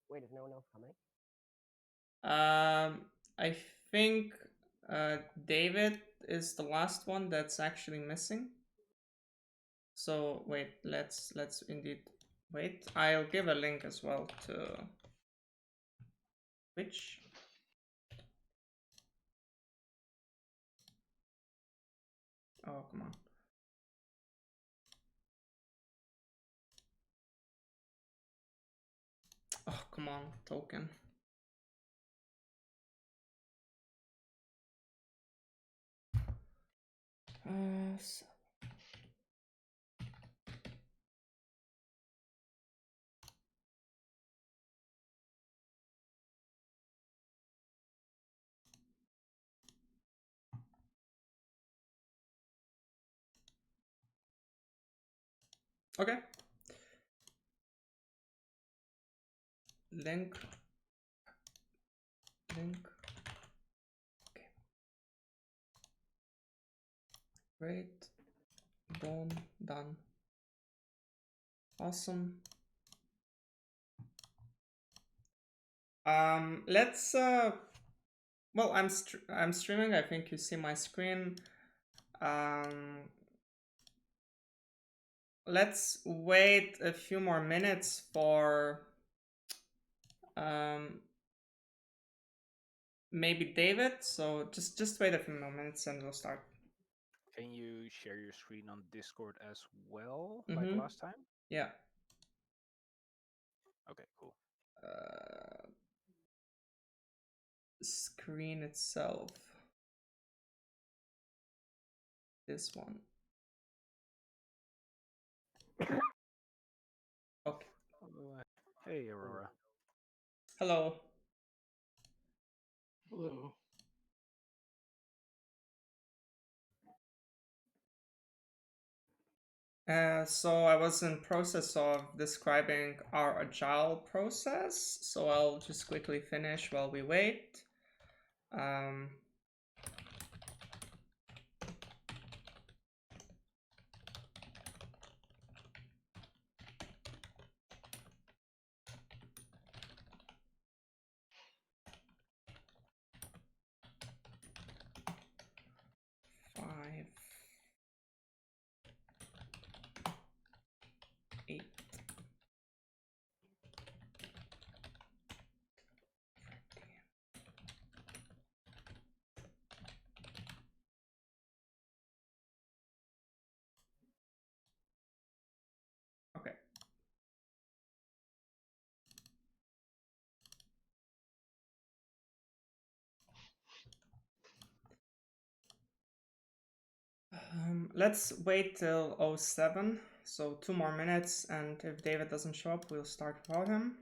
Wait, is no one else coming? I think David is the last one that's actually missing. So wait, let's indeed wait. I'll give a link as well to Twitch. Oh, come on. Oh, come on, token. Okay. Link. Okay. Great. Boom. Done. Awesome. Let's well, I'm streaming. I think you see my screen. Let's wait a few more minutes for maybe David. So just wait a few more minutes and we'll start. Can you share your screen on Discord as well, like last time? Yeah. Okay, cool. Screen itself. This one. Okay. Hey, Aurora. Hello. Hello. So I was in process of describing our agile process. So I'll just quickly finish while we wait. 5, 8. Okay. Let's wait till 07, so 2 more minutes, and if David doesn't show up, we'll start without him.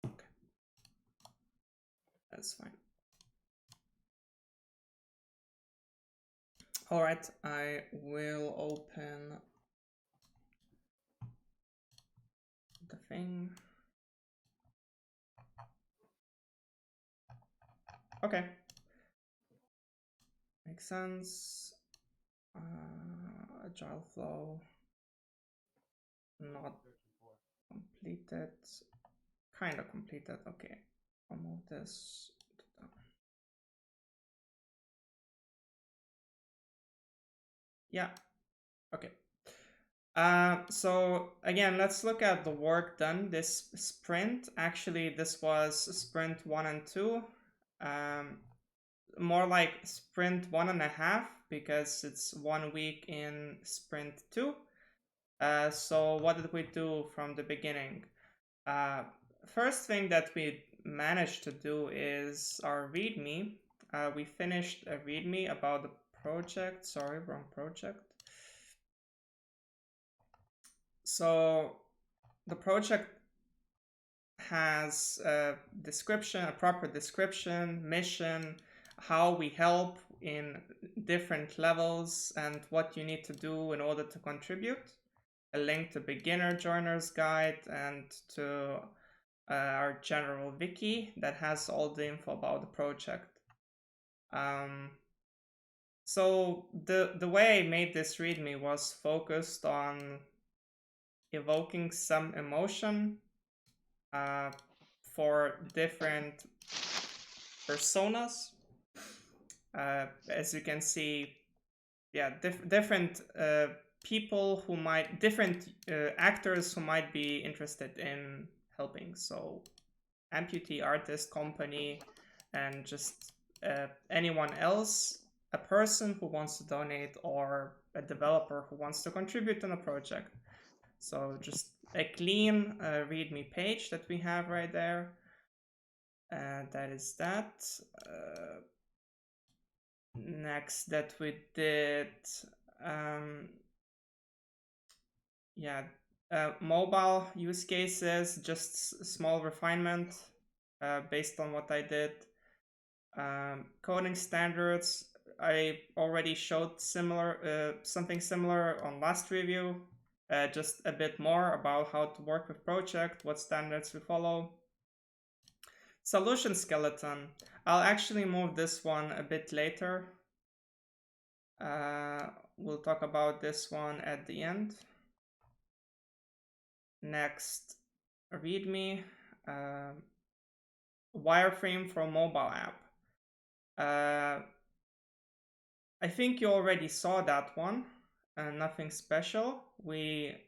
Okay. That's fine. All right, I will open the thing. Okay. Makes sense. Agile flow. Not completed. Kind of completed. Okay. I'll move this down. Yeah. Okay. So again, let's look at the work done this sprint. Actually, this was sprint 1 and 2. More like sprint 1.5 because it's 1 week in sprint 2. So what did we do from the beginning? First thing that we managed to do is our README. We finished a README about the project. Sorry, wrong project. So the project has a description, a proper description, mission, how we help in different levels, and what you need to do in order to contribute. A link to beginner joiners guide and to our general wiki that has all the info about the project. So the way I made this README was focused on evoking some emotion for different personas. As you can see, yeah, different people who might, different actors who might be interested in helping. So amputee, artist, company, and just anyone else, a person who wants to donate or a developer who wants to contribute to a project. So just a clean README page that we have right there. That is that. Next that we did, yeah, mobile use cases, just small refinement based on what I did. Coding standards, I already showed something similar on last review. Just a bit more about how to work with project, what standards we follow. Solution skeleton. I'll actually move this one a bit later. We'll talk about this one at the end. Next, README. Wireframe for mobile app. I think you already saw that one. Nothing special. Did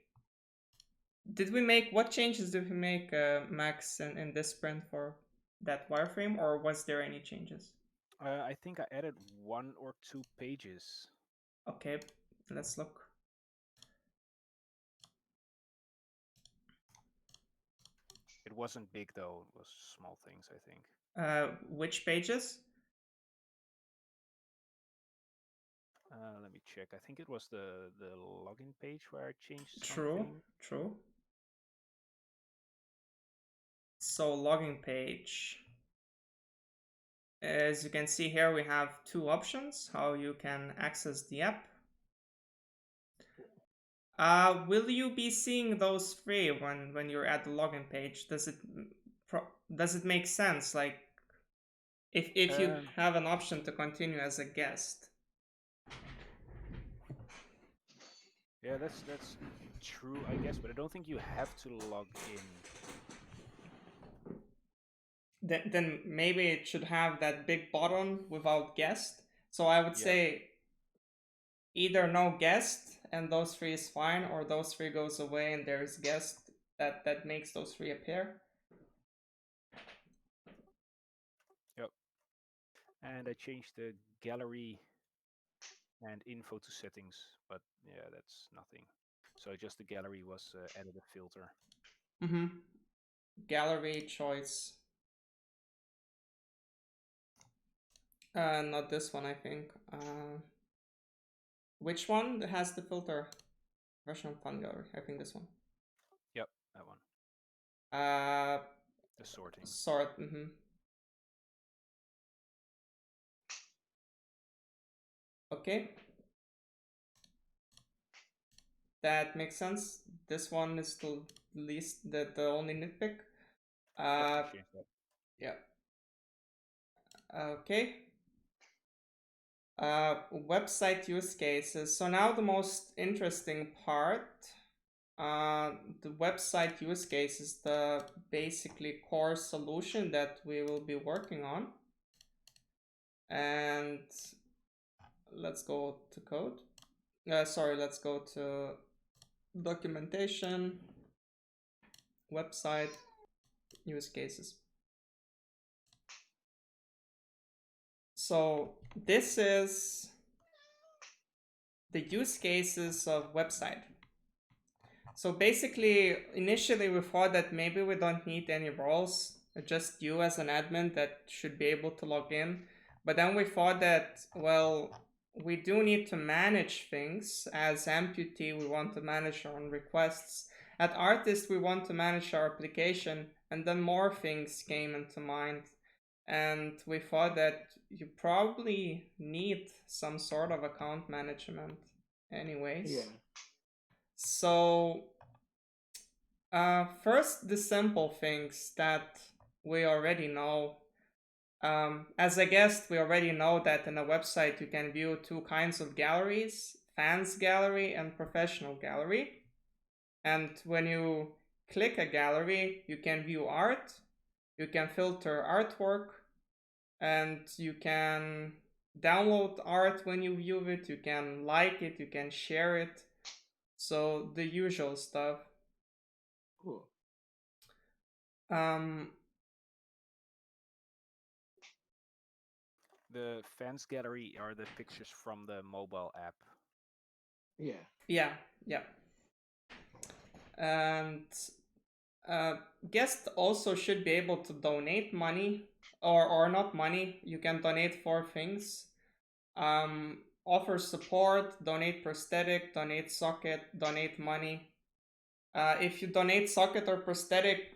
we make, what changes did we make, Max, in this sprint for that wireframe, or was there any changes? I think I added 1 or 2 pages. Okay, let's look. It wasn't big though, it was small things, I think. Which pages? Let me check. I think it was the login page where I changed True, something. true. So login page. As you can see here, we have two options how you can access the app. Will you be seeing those three when you're at the login page? Does it make sense? Like, if you have an option to continue as a guest. Yeah, that's true, I guess, but I don't think you have to log in. Then maybe it should have that big button without guest. So I would Yeah. say either no guest and those three is fine, or those three goes away and there's guest that makes those three appear. Yep. And I changed the gallery and info to settings, but yeah, that's nothing. So just the gallery was added a filter. Mm-hmm. Gallery choice. Not this one, I think. Which one has the filter? Version fun gallery. I think this one. Yep, that one. Uh, The sorting. sort. Mm-hmm. Okay. That makes sense. This one is the least, the only nitpick. Yep, I Uh, changed that. yeah. Okay. Website use cases. So now the most interesting part. The website use case is the basically core solution that we will be working on. And let's go to code. Sorry, let's go to documentation, website, use cases. So this is the use cases of website. So basically, initially we thought that maybe we don't need any roles, just you as an admin that should be able to log in. But then we thought that, well, we do need to manage things. As amputee, we want to manage our own requests. At artist, we want to manage our application. And then more things came into mind. And we thought that you probably need some sort of account management anyways. Yeah. So, first, the simple things that we already know. As a guest, we already know that in a website you can view two kinds of galleries: fans gallery and professional gallery. And when you click a gallery, you can view art, you can filter artwork, and you can download art when you view it, you can like it, you can share it. So, the usual stuff. Cool. Um, The fans gallery are the pictures from the mobile app. Yeah. yeah, yeah. And guests also should be able to donate money, or not money. You can donate for things. Offer support, donate prosthetic, donate socket, donate money. If you donate socket or prosthetic,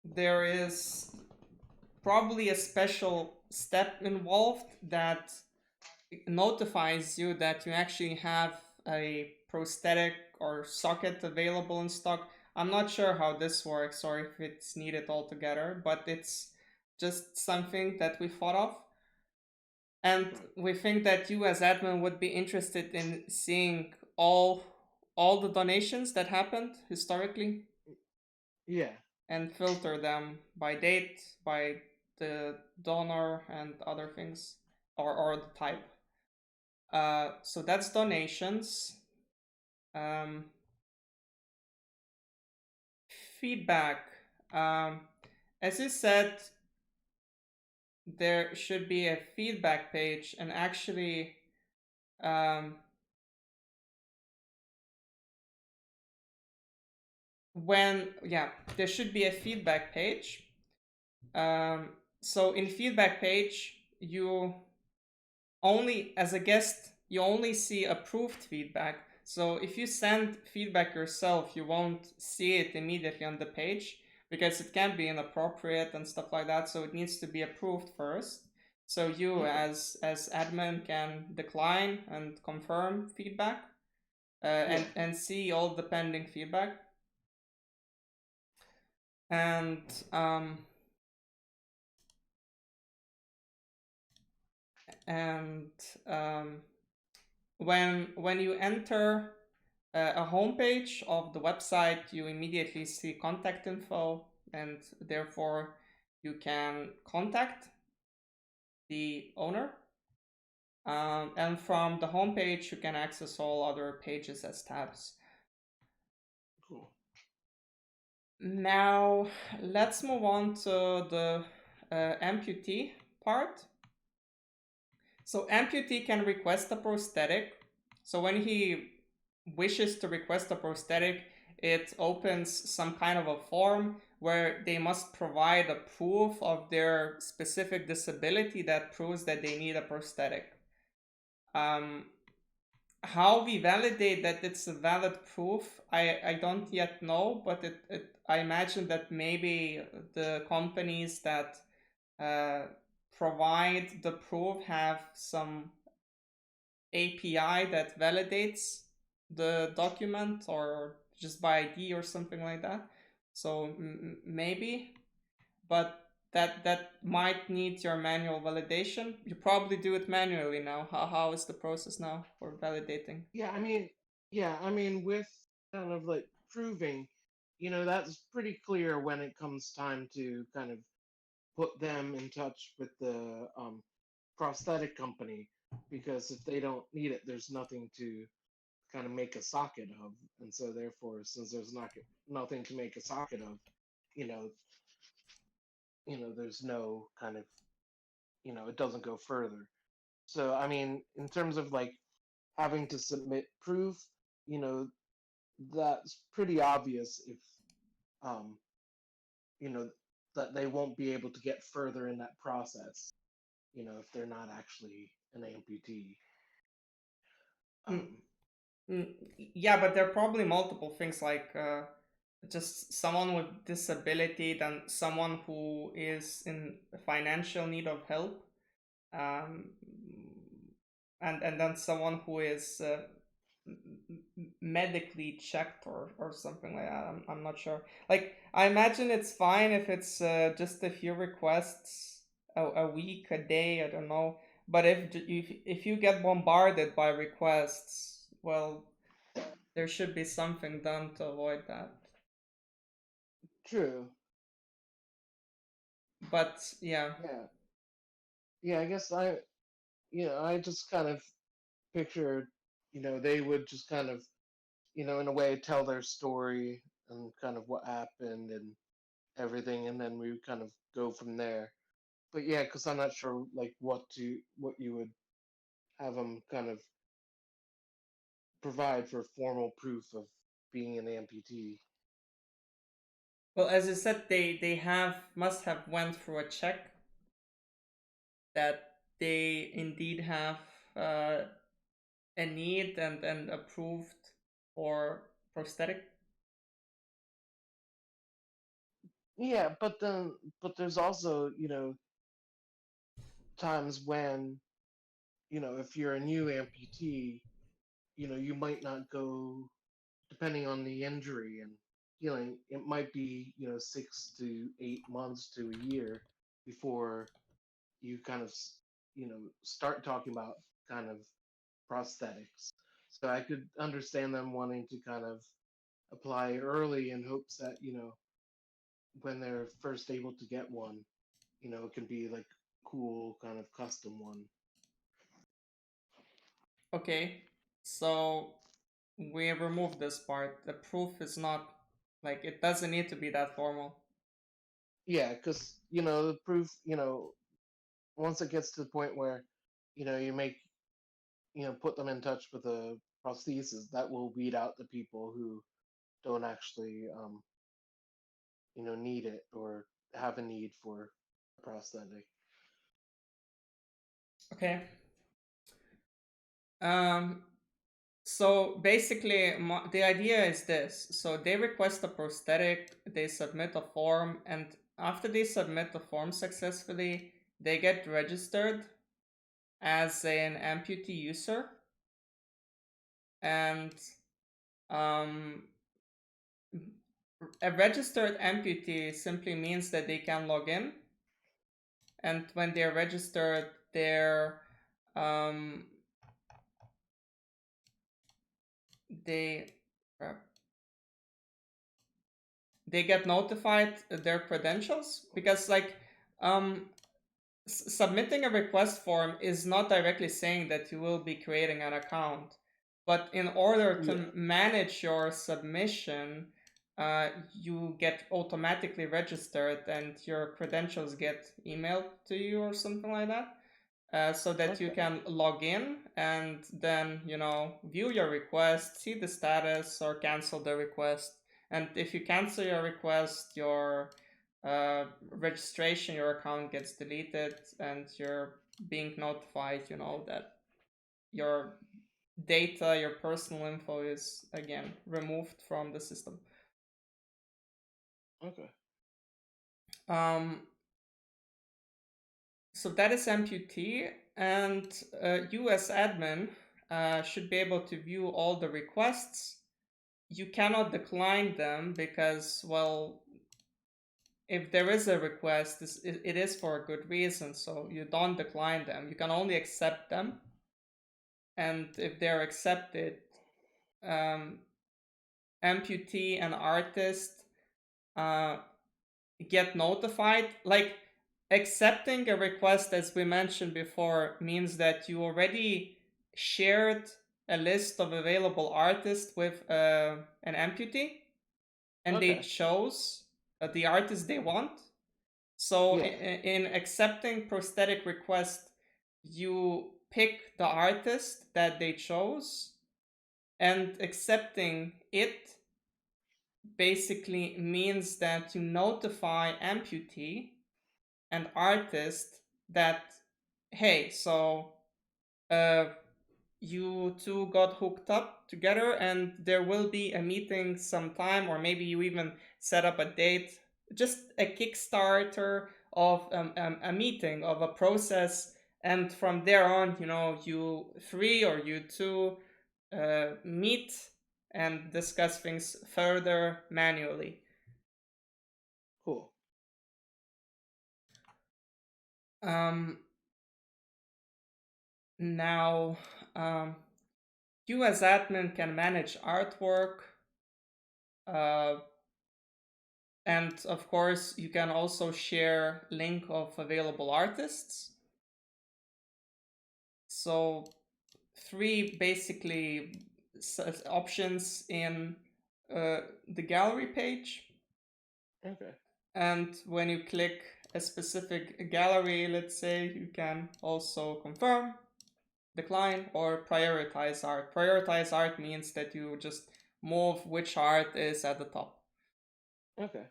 there is probably a special step involved that notifies you that you actually have a prosthetic or socket available in stock. I'm not sure how this works or if it's needed altogether, but it's just something that we thought of. And Right. we think that you as admin would be interested in seeing all the donations that happened historically Yeah. and filter them by date, by the donor and other things, or the type. So that's donations. Um, Feedback. Um, as you said, there should be a feedback page, and actually, um, there should be a feedback page. Um, so in feedback page, you only, as a guest, you only see approved feedback. So if you send feedback yourself, you won't see it immediately on the page because it can be inappropriate and stuff like that. So it needs to be approved first. So you Okay. as admin can decline and confirm feedback, Yeah. and see all the pending feedback. And and um, when you enter a homepage of the website, you immediately see contact info, and therefore you can contact the owner. And from the homepage, you can access all other pages as tabs. Cool. Now, let's move on to the amputee part. So, amputee can request a prosthetic. So, when he wishes to request a prosthetic, it opens some kind of a form where they must provide a proof of their specific disability that proves that they need a prosthetic. Um, how we validate that it's a valid proof, I don't yet know, but I imagine that maybe the companies that uh, provide the proof have some API that validates the document, or just by ID or something like that. So maybe, but that might need your manual validation. You probably do it manually now. How is the process now for validating? Yeah. With kind of like proving, that's pretty clear when it comes time to kind of put them in touch with the prosthetic company, because if they don't need it, there's nothing to kind of make a socket of, and so therefore, since there's nothing to make a socket of, you know, there's no kind of, it doesn't go further. So I mean, in terms of like having to submit proof, you know, that's pretty obvious if um, you know, that they won't be able to get further in that process, if they're not actually an amputee. Mm, yeah, but there are probably multiple things like just someone with disability, then someone who is in financial need of help, um, and then someone who is medically checked or something like that. I'm not sure. Like, I imagine it's fine if it's just a few requests a week, a day, I don't know. But if you get bombarded by requests, well, there should be something done to avoid that. True. But yeah. Yeah, I guess I just kind of pictured, they would just kind of, in a way tell their story and kind of what happened and everything, and then we would kind of go from there. But yeah, because I'm not sure like what you would have them kind of provide for formal proof of being an amputee. Well, as I said, they must have went through a check that they indeed have uh, a need and approved for prosthetic. Yeah, but there's also, times when, if you're a new amputee, you might not go, depending on the injury and healing, it might be, 6 to 8 months to a year before you kind of, start talking about kind of prosthetics. So I could understand them wanting to kind of apply early in hopes that, when they're first able to get one, it can be like cool kind of custom one. Okay, so we remove this part. The proof is not like it doesn't need to be that formal. Yeah, because the proof, once it gets to the point where, you make, put them in touch with a prosthesis, that will weed out the people who don't actually, need it or have a need for a prosthetic. Okay. Um. So basically, the idea is this. So they request a prosthetic, they submit a form, and after they submit the form successfully, they get registered as an amputee user. And um, a registered amputee simply means that they can log in. And when they're registered, um, they they get notified their credentials, because like submitting a request form is not directly saying that you will be creating an account, but in order to manage your submission, you get automatically registered and your credentials get emailed to you or something like that. So that you can log in and then, view your request, see the status, or cancel the request. And if you cancel your request, your registration, your account gets deleted, and you're being notified, that your data, your personal info is again removed from the system. Okay. So that is amputee, and you as admin should be able to view all the requests. You cannot decline them because, well, if there is a request, it is for a good reason, so you don't decline them. You can only accept them, and if they're accepted, amputee and artist get notified. Like, accepting a request, as we mentioned before, means that you already shared a list of available artists with an amputee, and they chose the artist they want. So in accepting prosthetic request, you pick the artist that they chose, and accepting it basically means that you notify amputee and artist that, hey, so you two got hooked up together and there will be a meeting sometime, or maybe you even set up a date, just a Kickstarter of a meeting, of a process, and from there on, you three or you two meet and discuss things further manually. Cool. Now, you as admin can manage artwork, and of course you can also share link of available artists. So 3 basically options in the gallery page. Okay. And when you click a specific gallery, let's say, you can also confirm, decline, or prioritize art. Prioritize art means that you just move which art is at the top. Okay.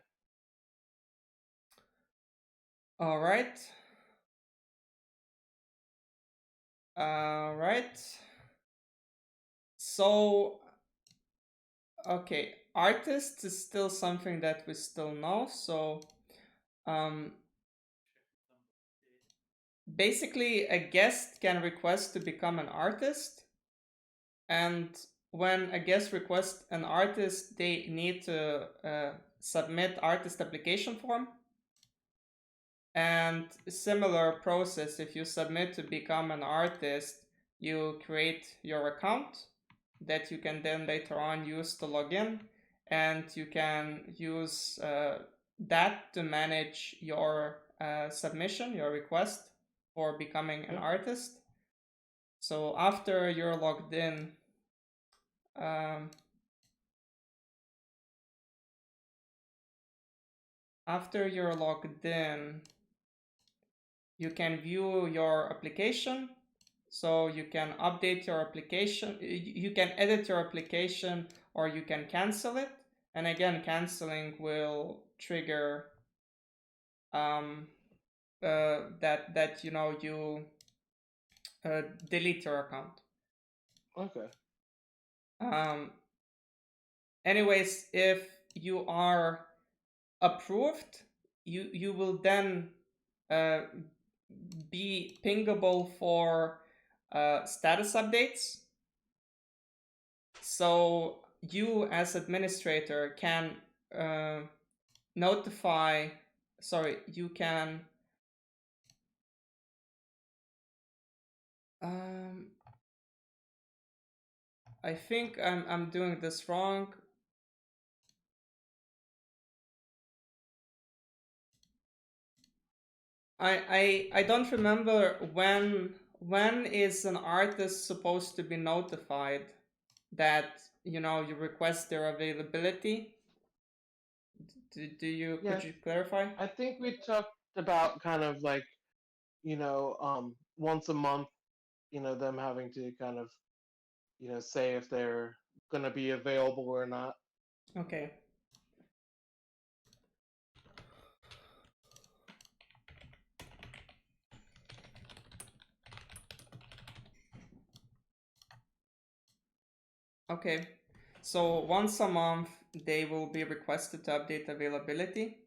All right. All right. So, okay, artists is still something that we still know. So, basically, a guest can request to become an artist, and when a guest requests an artist, they need to submit artist application form. And similar process, if you submit to become an artist, you create your account that you can then later on use to log in, and you can use that to manage your submission, your request for becoming an artist. So after you're logged in, you can view your application. So you can update your application, you can edit your application, or you can cancel it. And again, canceling will trigger that you delete your account. Okay. Anyways, if you are approved, you will then be pingable for status updates. So you as administrator can notify, sorry, you can I think I'm doing this wrong. I don't remember when is an artist supposed to be notified that you request their availability. Do you Yeah. Could you clarify? I think we talked about kind of like, once a month, them having to kind of, say if they're going to be available or not. Okay. Okay. So once a month, they will be requested to update availability.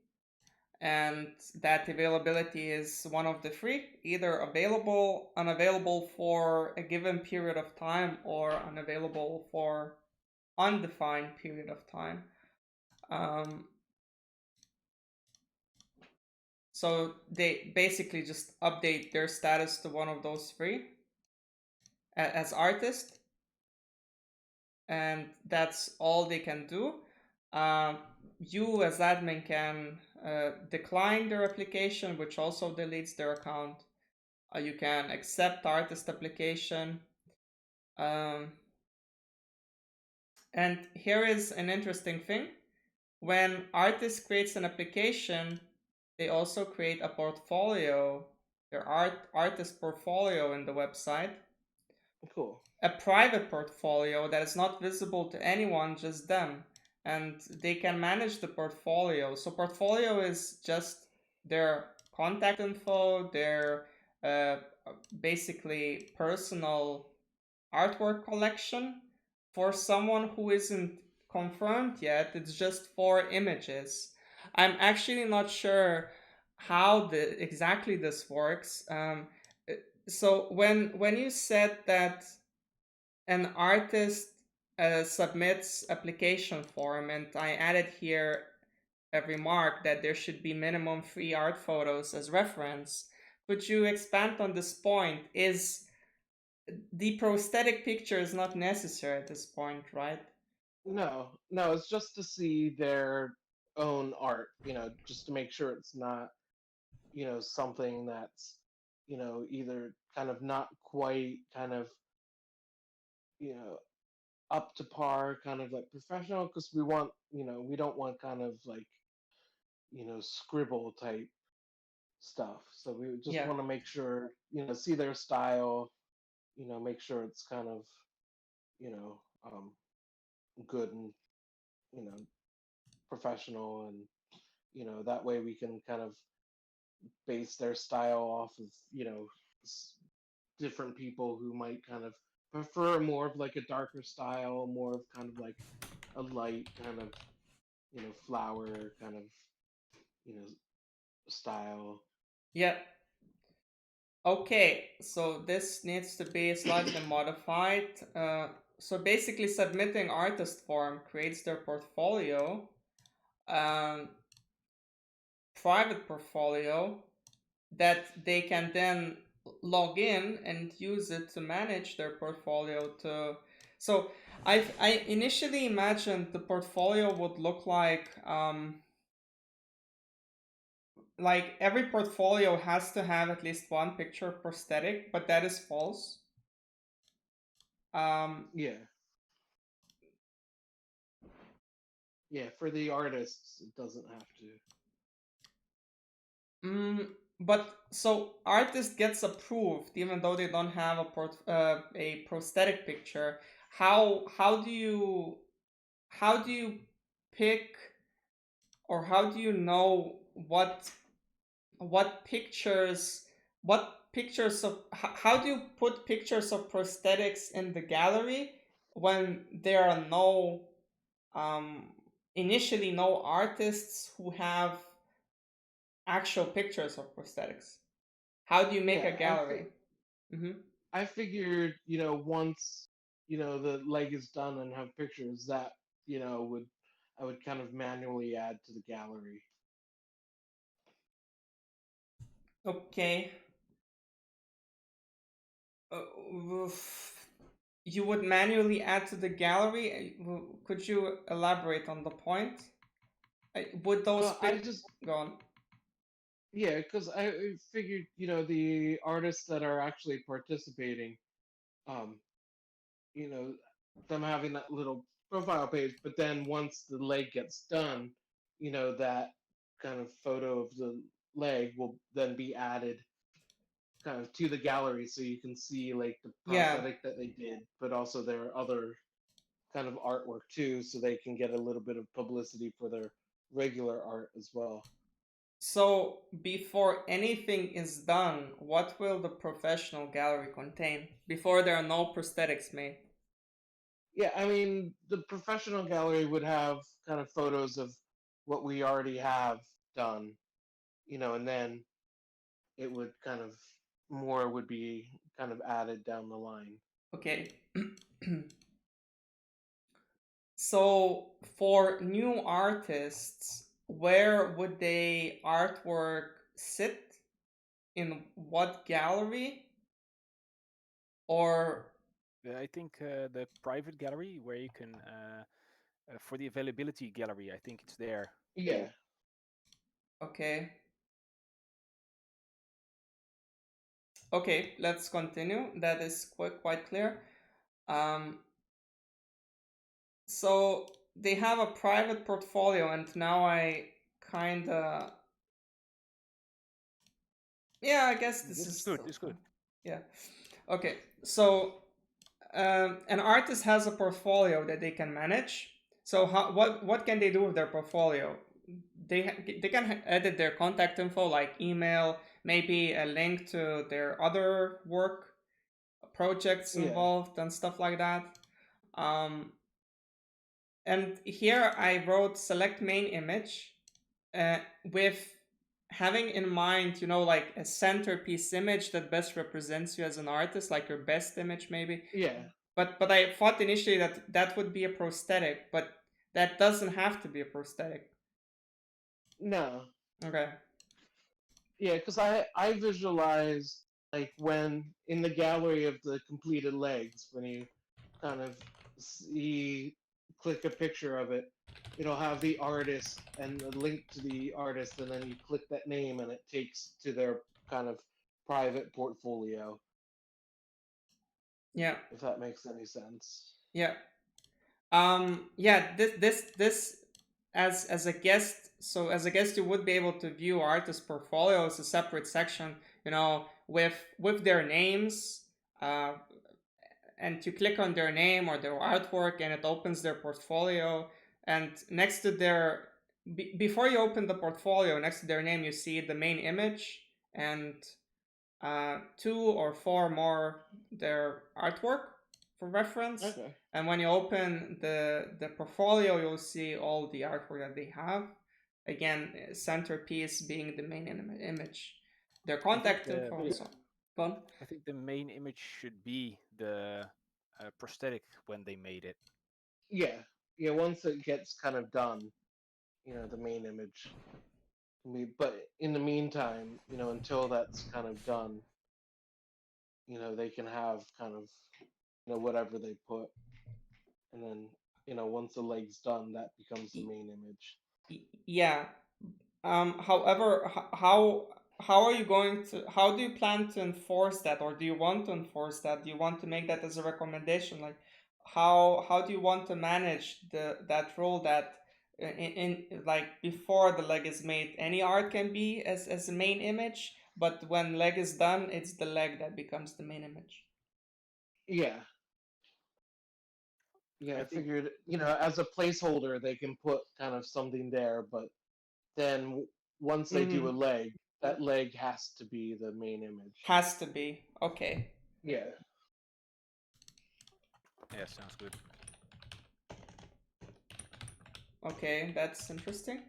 And that availability is one of the 3, either available, unavailable for a given period of time, or unavailable for undefined period of time. So they basically just update their status to one of those 3 as artist, and that's all they can do. You as admin can decline their application, which also deletes their account. You can accept artist application. And here is an interesting thing. When artist creates an application, they also create a portfolio, their artist portfolio in the website, Cool. a private portfolio that is not visible to anyone, just them. And they can manage the portfolio. So portfolio is just their contact info, their uh, basically personal artwork collection. For someone who isn't confirmed yet, it's just 4 images. I'm actually not sure how exactly this works. So when you said that an artist submits application form, and I added here a remark that there should be minimum 3 art photos as reference. Could you expand on this point? Is the prosthetic picture is not necessary at this point, right? No, no, it's just to see their own art, just to make sure it's not, something that's, either kind of not quite kind of, you know, up to par, kind of like professional, because we don't want kind of like, scribble type stuff. So we just Yeah. want to make sure, see their style, make sure it's kind of, you know, good and, you know, professional, and that way we can kind of base their style off of different people who might kind of prefer more of like a darker style, more of kind of like a light kind of flower kind of you know style. Yeah. Okay, so this needs to be slightly modified. So basically, submitting artist form creates their portfolio, um, private portfolio, that they can then log in and use it to manage their portfolio. So I initially imagined the portfolio would look like every portfolio has to have at least one picture of prosthetic, but that is false. Yeah, yeah. For the artists, it doesn't have to. But so artist gets approved even though they don't have a prosthetic picture. How do you pick, or how do you know what pictures how do you put pictures of prosthetics in the gallery when there are um initially no artists who have actual pictures of prosthetics? How do you make a Yeah, gallery? Mm-hmm. I figured once the leg is done and have pictures that would I would kind of manually add to the gallery. Okay. You would manually add to the gallery. Could you elaborate on the point? Would those I pic just go on? Yeah, because I figured the artists that are actually participating, um, you know, them having that little profile page, but then once the leg gets done, that kind of photo of the leg will then be added kind of to the gallery so you can see like the Yeah. prosthetic that they did, but also their other kind of artwork too, so they can get a little bit of publicity for their regular art as well. So before anything is done, what will the professional gallery contain? Before there are no prosthetics made. Yeah, I mean, the professional gallery would have kind of photos of what we already have done, and then it would kind of more would be kind of added down the line. Okay. So for new artists, where would they artwork sit? In what gallery? Or I think the private gallery where you can for the availability gallery, I think it's there. Yeah, okay. Okay, let's continue. That is quite clear. Um, So they have a private portfolio, and now I kinda, yeah, I guess this This is is good. still This is fine. good. Yeah. Okay. So an artist has a portfolio that they can manage. So what can they do with their portfolio? They can edit their contact info, like email, maybe a link to their other work projects Yeah. involved and stuff like that. And here I wrote select main image with having in mind, like a centerpiece image that best represents you as an artist, like your best image maybe. Yeah. But I thought initially that that would be a prosthetic, but that doesn't have to be a prosthetic. No. Okay. Yeah, because I visualize like when in the gallery of the completed legs, when you kind of see click a picture of it, it'll have the artist and the link to the artist, and then you click that name and it takes to their kind of private portfolio, Yeah. if that makes any sense. Yeah. Yeah, this as a guest, so as a guest you would be able to view artist portfolio as a separate section, with their names, uh and you click on their name or their artwork and it opens their portfolio, and next to their before you open the portfolio, next to their name you see the main image, and 2 or 4 more their artwork for reference. Okay. And when you open the portfolio, you'll see all the artwork that they have. Again, centerpiece being the main image, their contact info and Yeah. so on. Go on. I think the main image should be the prosthetic when they made it. Yeah. Yeah, once it gets kind of done, the main image. But in the meantime, until that's kind of done, they can have kind of, whatever they put. And then, once the leg's done, that becomes the main image. Yeah. However, how are you going to? How do you plan to enforce that, or do you want to enforce that? Do you want to make that as a recommendation? Like, how do you want to manage that rule that in like before the leg is made, any art can be as a main image, but when leg is done, it's the leg that becomes the main image. Yeah. Yeah, I I think figured, as a placeholder, they can put kind of something there, but then once they do a Mm-hmm. leg, that leg has to be the main image. Has to be okay. Yeah. yeah, sounds good. Okay, that's interesting.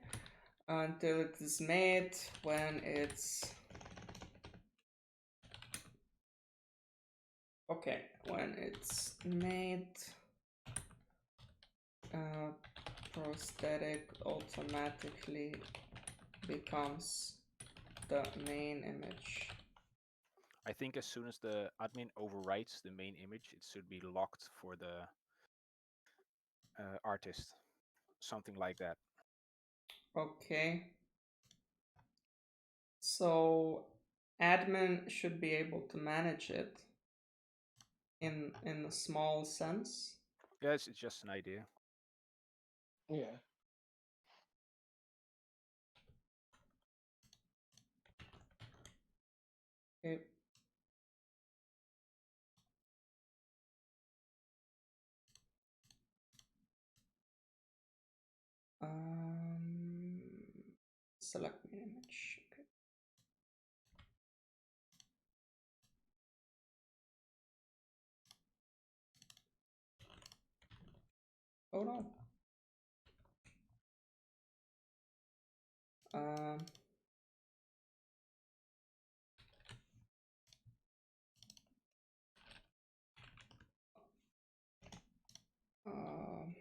Until it is made, when it's okay, when it's made, prosthetic automatically becomes the main image. I think as soon as the admin overwrites the main image, it should be locked for the artist, something like that. Okay, so admin should be able to manage it in a small sense. Yeah, it's just an idea. Yeah. Okay. Um, Select main image. Okay. Oh no. Um, um,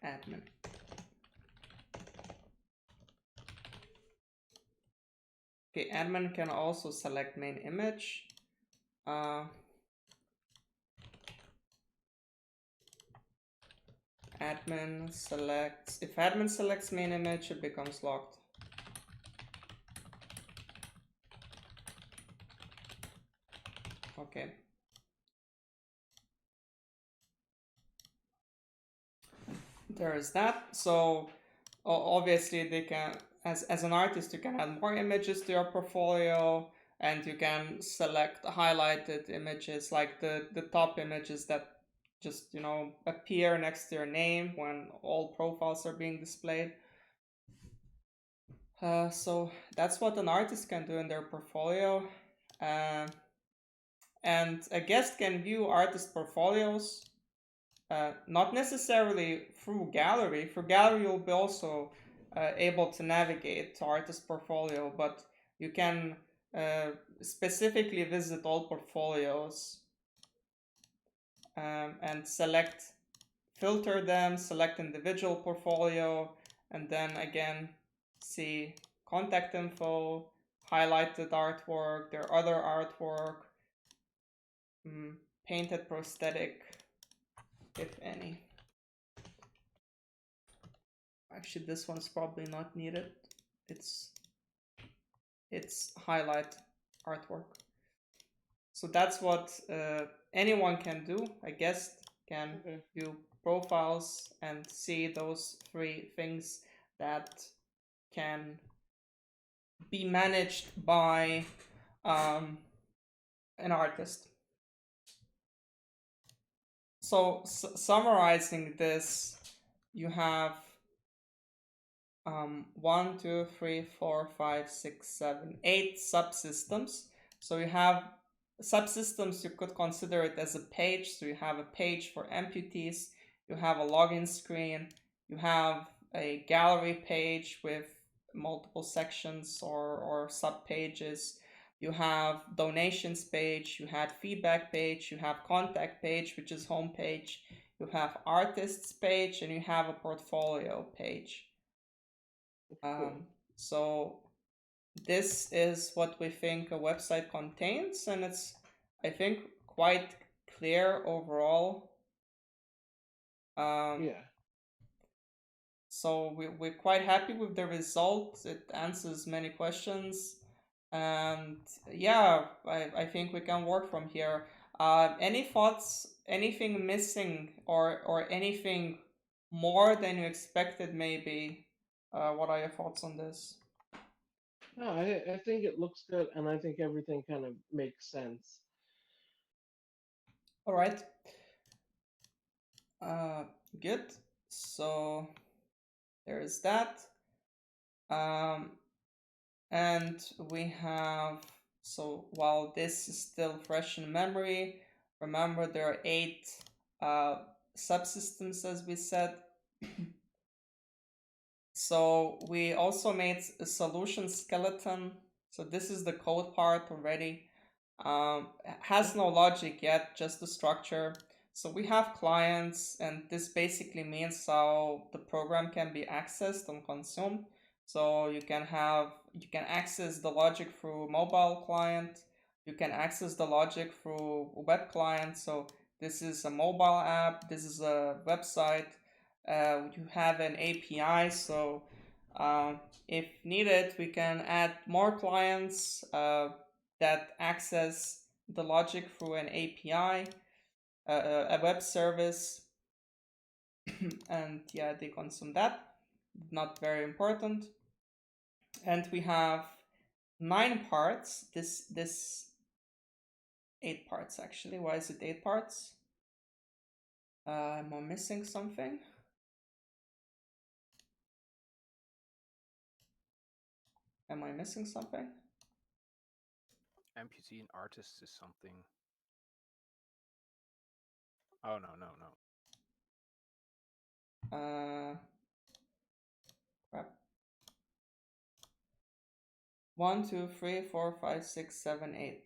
Admin. Okay, admin can also select main image. Admin selects, if admin selects main image, it becomes locked. Okay. There is that. So obviously they can, as an artist, you can add more images to your portfolio, and you can select highlighted images, like the top images that just, you know, appear next to your name when all profiles are being displayed. So that's what an artist can do in their portfolio. And a guest can view artist portfolios, not necessarily through gallery. For gallery, you'll be also able to navigate to artist portfolio, but you can specifically visit all portfolios and filter them, select individual portfolio, and then again see contact info, highlighted artwork, their other artwork, painted prosthetic, if any. Actually, this one's probably not needed. It's highlight artwork. So that's what anyone can do. A guest can view profiles and see those 3 things that can be managed by an artist. So summarizing this, you have 1, 2, 3, 4, 5, 6, 7, 8 subsystems. So you have subsystems, you could consider it as a page. So you have a page for amputees, you have a login screen, you have a gallery page with multiple sections or sub pages. You have donations page, you have feedback page, you have contact page, which is home page, you have artists page, and you have a portfolio page. So this is what we think a website contains, and it's, I think, quite clear overall. Yeah. So we're quite happy with the result. It answers many questions, and yeah, I think we can work from here. Any thoughts? Anything missing, or anything more than you expected? Maybe. What are your thoughts on this? No, I think it looks good, and I think everything kind of makes sense. All right. Good. So there's that. And we have, so while this is still fresh in memory, remember there are 8 subsystems, as we said. So we also made a solution skeleton. So this is the code part already. Has no logic yet, just the structure. So we have clients, and this basically means how the program can be accessed and consumed. So you can access the logic through mobile client. You can access the logic through web client. So this is a mobile app. This is a website. You have an API. So if needed, we can add more clients that access the logic through an API, a web service, and yeah, they consume that. Not very important. And we have 9 parts. This 8 parts actually. Why is it 8 parts? Am I missing something? Am I missing something? Amputee and artist is something. Oh no. Crap. 1, 2, 3, 4, 5, 6, 7, 8.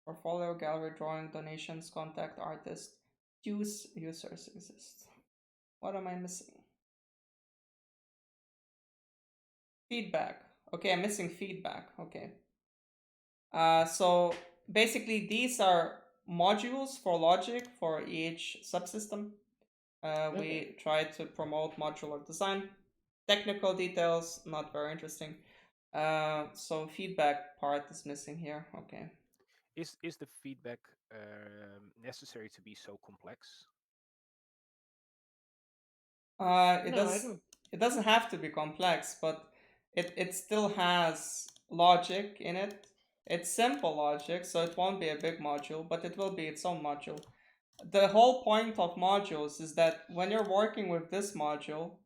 Portfolio, gallery, drawing, donations, contact, artist, users exist. What am I missing? Feedback. Okay, I'm missing feedback. Okay. So basically these are modules for logic for each subsystem. We try to promote modular design. Technical details, not very interesting. So feedback part is missing here. Okay. Is the feedback necessary to be so complex? It No, I does. don't. It doesn't have to be complex, but it still has logic in it. It's simple logic, so it won't be a big module, but it will be its own module. The whole point of modules is that when you're working with this module,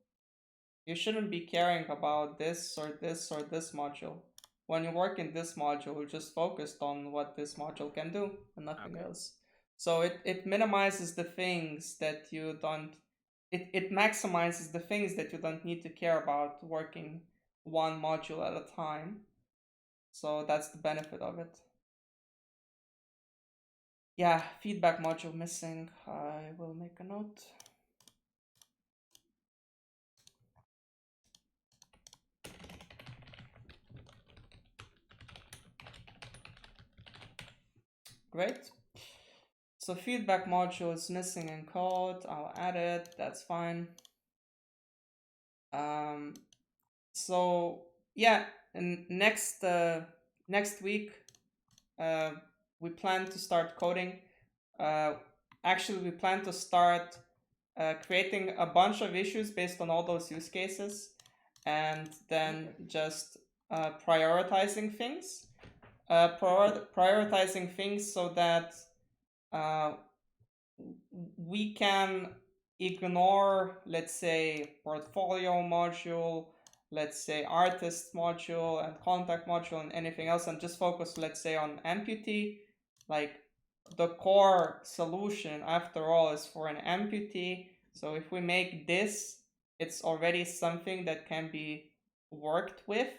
you shouldn't be caring about this or this or this module. When you work in this module, you're just focused on what this module can do and nothing Okay. else. So it minimizes the things that you don't, it maximizes the things that you don't need to care about working one module at a time. So that's the benefit of it. Yeah, feedback module missing. I will make a note. Great. So feedback module is missing in code. I'll add it. That's fine. So yeah, and next week, uh, we plan to start coding. Actually, we plan to start creating a bunch of issues based on all those use cases, and then Okay. just prioritizing things. Prioritizing things so that uh, we can ignore, let's say, portfolio module, let's say, artist module and contact module and anything else, and just focus, let's say, on amputee. Like, the core solution, after all, is for an amputee. So if we make this, it's already something that can be worked with.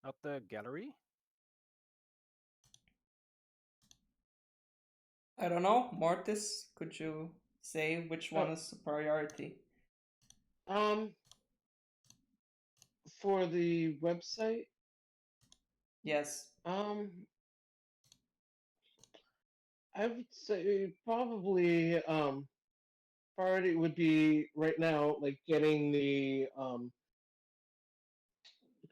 Not the gallery? I don't know, Mortis, could you say which one Oh, is the priority? um, for the website, Yes. I would say probably priority would be right now like getting the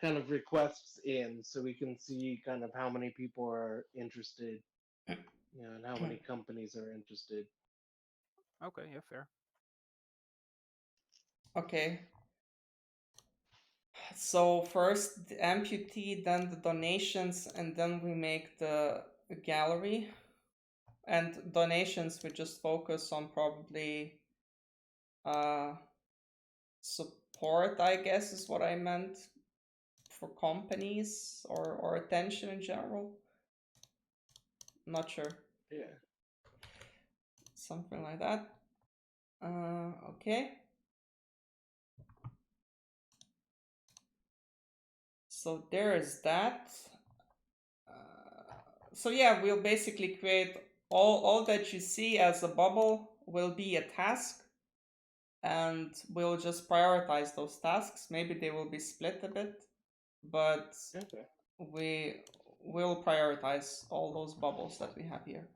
kind of requests in so we can see kind of how many people are interested, and how many companies are interested. Okay, yeah, fair. Okay. So first the amputee, then the donations, and then we make the gallery. And donations, we just focus on probably uh, support, I guess, is what I meant, for companies or attention in general. Not sure. Yeah. Something like that. Okay. So there is that. So yeah, we'll basically create all that you see as a bubble will be a task, and we'll just prioritize those tasks. Maybe they will be split a bit, but Okay. we will prioritize all those bubbles that we have here.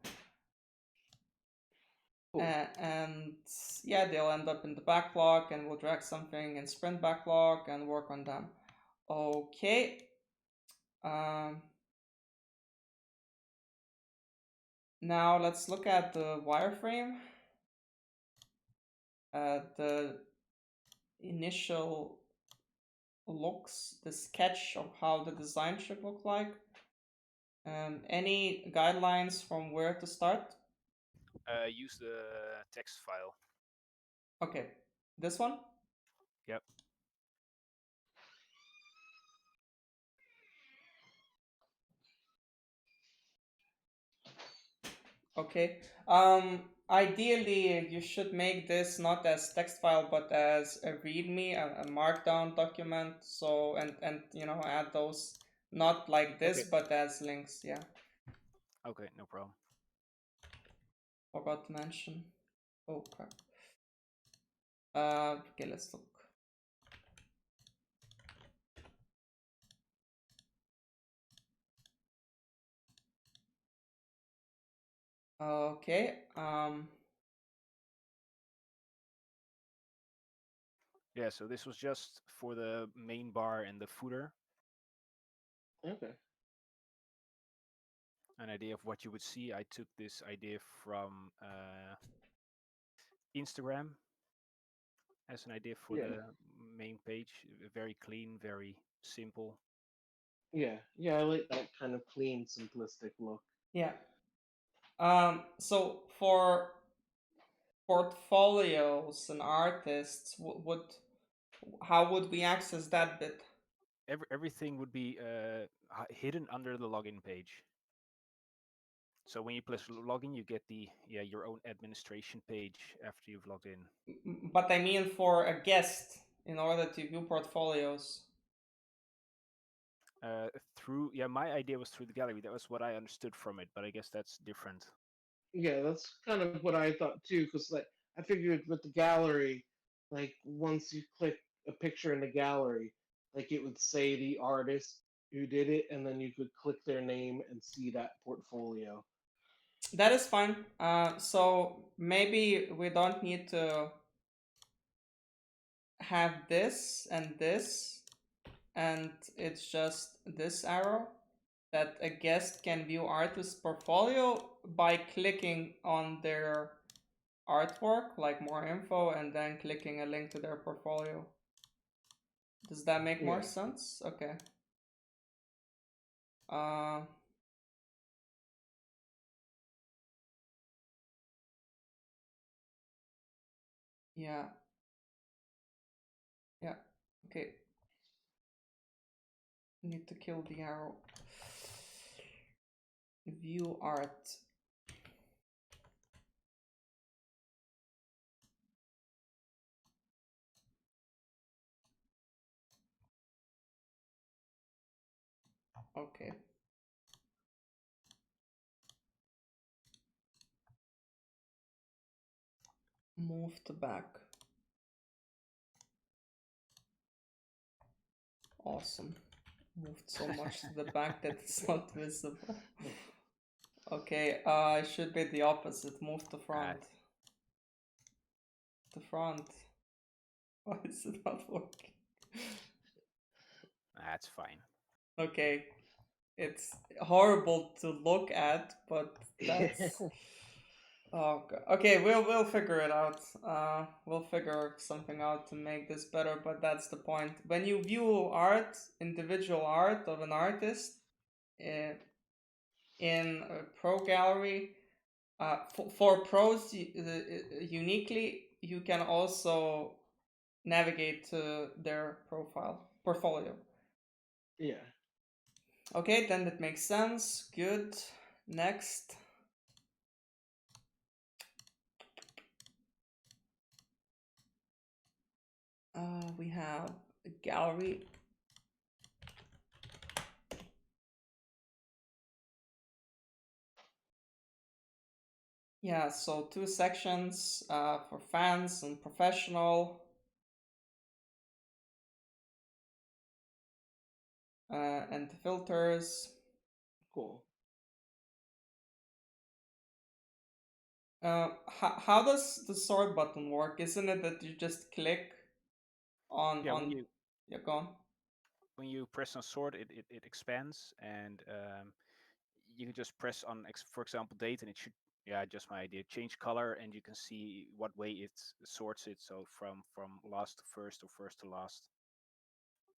Cool. And yeah, they'll end up in the backlog, and we'll drag something in sprint backlog and work on them. Okay. Now let's look at the wireframe. The initial looks, the sketch of how the design should look like. Any guidelines from where to start? Use the text file. Okay, this one? Yep. Okay. Ideally, you should make this not as text file, but as a README, a markdown document. So, and add those, not like this, Okay. but as links. Yeah, Okay, no problem. forgot to mention. Oh crap. Okay, let's look. Okay. Yeah, so this was just for the main bar and the footer. Okay. an idea of what you would see, I took this idea from Instagram as an idea for Yeah. the main page. Very clean, very simple. Yeah. I like that kind of clean, simplistic look. Yeah. So for portfolios and artists, how would we access that bit? Everything would be hidden under the login page. So when you press login, you get the your own administration page after you've logged in. But I mean for a guest in order to view portfolios. Through my idea was through the gallery. That was what I understood from it, but I guess that's different. Yeah, that's kind of what I thought too, because like I figured with the gallery, like once you click a picture in the gallery, like it would say the artist who did it, and then you could click their name and see that portfolio. That is fine. So maybe we don't need to have this, and it's just this arrow that a guest can view artist's portfolio by clicking on their artwork, like more info, and then clicking a link to their portfolio. Does that make more Yeah. sense? Okay. Uh, yeah. Yeah. Okay. Need to kill the arrow. View art. Okay. Move to back. Awesome. Moved so much to the back that it's not visible. Okay, it should be the opposite. Move to front. To front. Why is it not working? That's fine. Okay. It's horrible to look at, but that's oh god. Okay, we'll figure it out. We'll figure something out to make this better, but that's the point. When you view art, individual art of an artist, in a pro gallery, for pros uniquely, you can also navigate to their portfolio. Yeah. Okay, then that makes sense. Good. Next. We have a gallery. Yeah, so 2 sections for fans and professional. And the filters. Cool. How does the sort button work? Isn't it that you just click on yeah, go on. When you press on sort, it expands, and you can just press on for example date, and it should just my idea change color, and you can see what way it sorts it, so from last to first or first to last.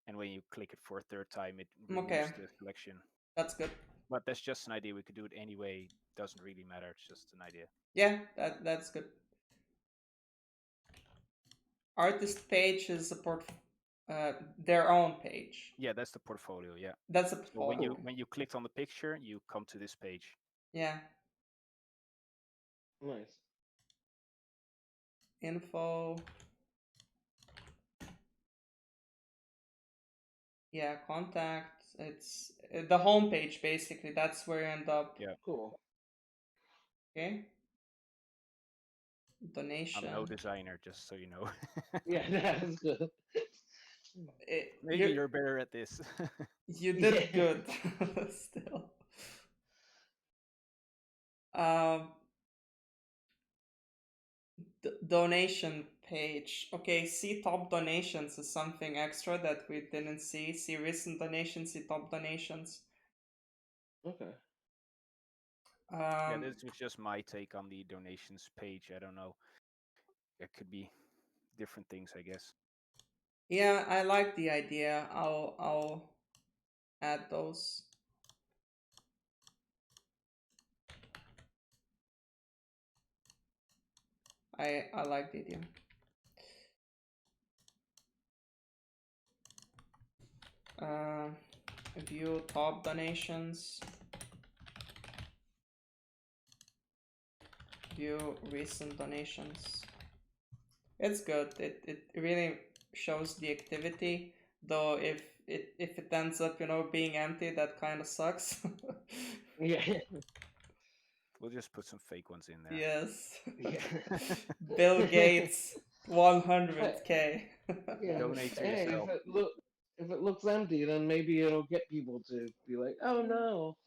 And when you click it for a third time, it removes the selection. That's good. But that's just an idea. We could do it anyway. Doesn't really matter. It's just an idea. Yeah, that's good. Artist page is their own page. Yeah, that's the portfolio. Yeah, that's a so portfolio. when you clicked on the picture, you come to this page. Yeah. Nice. Info. Yeah, contact. It's the home page basically. That's where you end up. Yeah. Cool. Okay. Donation. I'm no designer, just so you know. Yeah, that's good. Maybe you're better at this. You did good. Still. Donation page. Okay, see top donations is something extra that we didn't see. See recent donations, see top donations. Okay. Yeah, this was just my take on the donations page. I don't know. It could be different things, I guess. Yeah, I like the idea. I'll add those. I like the idea. View top donations. View recent donations. It's good. It really shows the activity. Though if it ends up, being empty, that kind of sucks. Yeah. We'll just put some fake ones in there. Yes. Yeah. Bill Gates, 100K. Yeah. Donate to Hey, yourself. if it looks empty, then maybe it'll get people to be like, "Oh no,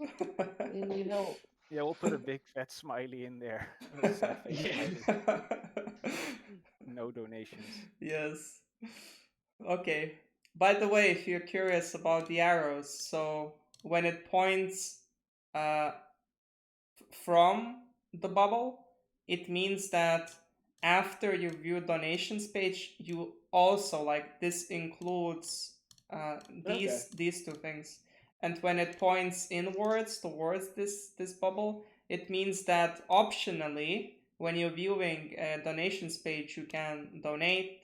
we need help." Yeah, we'll put a big fat smiley in there. A sad face Yeah. smiley. No donations. Yes. Okay. By the way, if you're curious about the arrows, so when it points uh, from the bubble, it means that after you view donations page, you also, like, this includes Okay. these two things. And when it points inwards towards this bubble, it means that optionally, when you're viewing a donations page, you can donate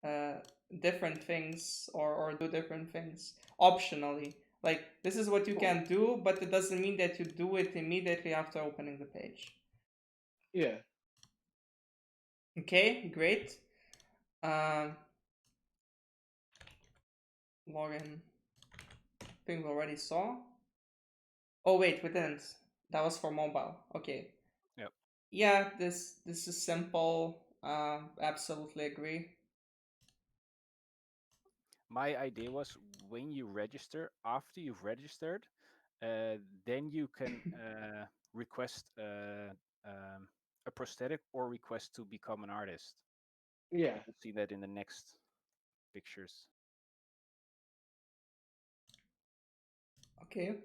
uh, different things or do different things optionally. Like, this is what you Cool. can do, but it doesn't mean that you do it immediately after opening the page. Yeah. Okay, great. Login. I think we already saw. Oh wait, we didn't. That was for mobile. Okay. Yep. Yeah, this is simple. Absolutely agree. My idea was when you register, after you've registered, then you can request a prosthetic or request to become an artist. Yeah. We'll see that in the next pictures. Okay.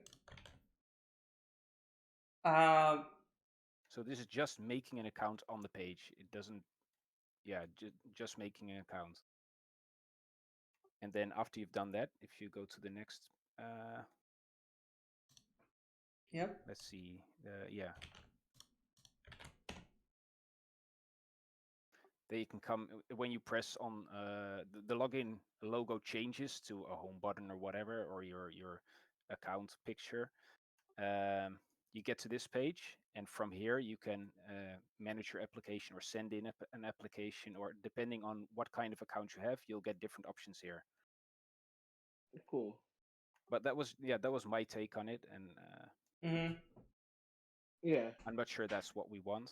Uh, So this is just making an account on the page. It doesn't, yeah, just making an account. And then after you've done that, if you go to the next, yep. let's see, yeah. There you can come when you press on the login logo changes to a home button or whatever, or your account picture. You get to this page, and from here you can manage your application or send in an application, or depending on what kind of account you have, you'll get different options here. Cool. But that was my take on it, and Yeah. I'm not sure that's what we want.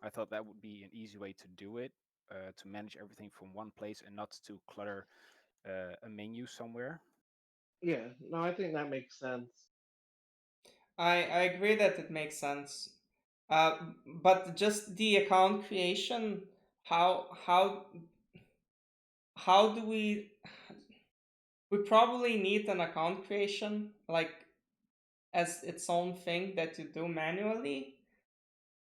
I thought that would be an easy way to do it, to manage everything from one place and not to clutter a menu somewhere. Yeah. No, I think that makes sense. I agree that it makes sense. But just the account creation, how do we probably need an account creation, like, as its own thing that you do manually,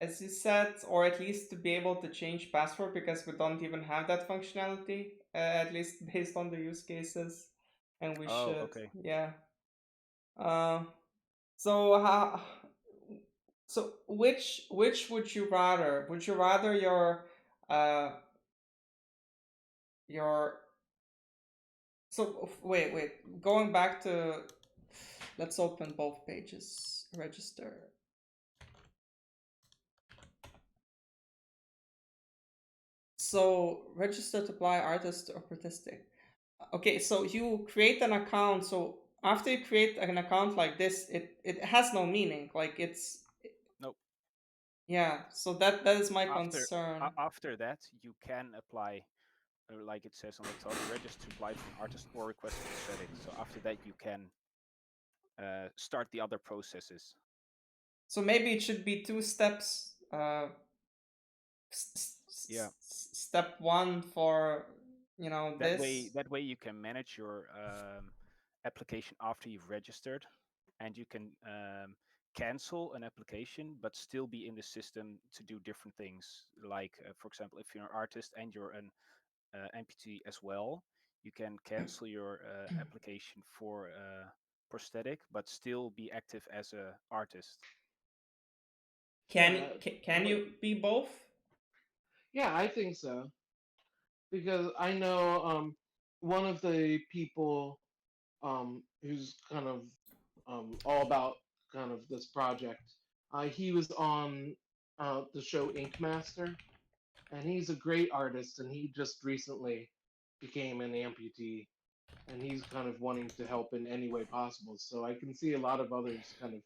as you said, or at least to be able to change password, because we don't even have that functionality, at least based on the use cases, and we Oh, should. okay. Yeah. So how? So which would you rather? Would you rather uh your so wait, going back to, let's open both pages. Register. So register to apply artist or artistic. Okay, so you create an account. So after you create an account like this, it has no meaning. Like, it's, Nope. yeah. So that is my After concern. after that, you can apply, like it says on the top, register to apply for an artist or request a prosthetic. So after that, you can start the other processes. So maybe it should be two steps. Yeah. Step one for That this. way you can manage your application after you've registered, and you can cancel an application but still be in the system to do different things. Like, for example, if you're an artist and you're an amputee as well, you can cancel your application for prosthetic but still be active as a artist. Can you be both? Yeah, I think so. Because I know one of the people who's kind of all about kind of this project. He was on the show Ink Master, and he's a great artist, and he just recently became an amputee, and he's kind of wanting to help in any way possible. So I can see a lot of others kind of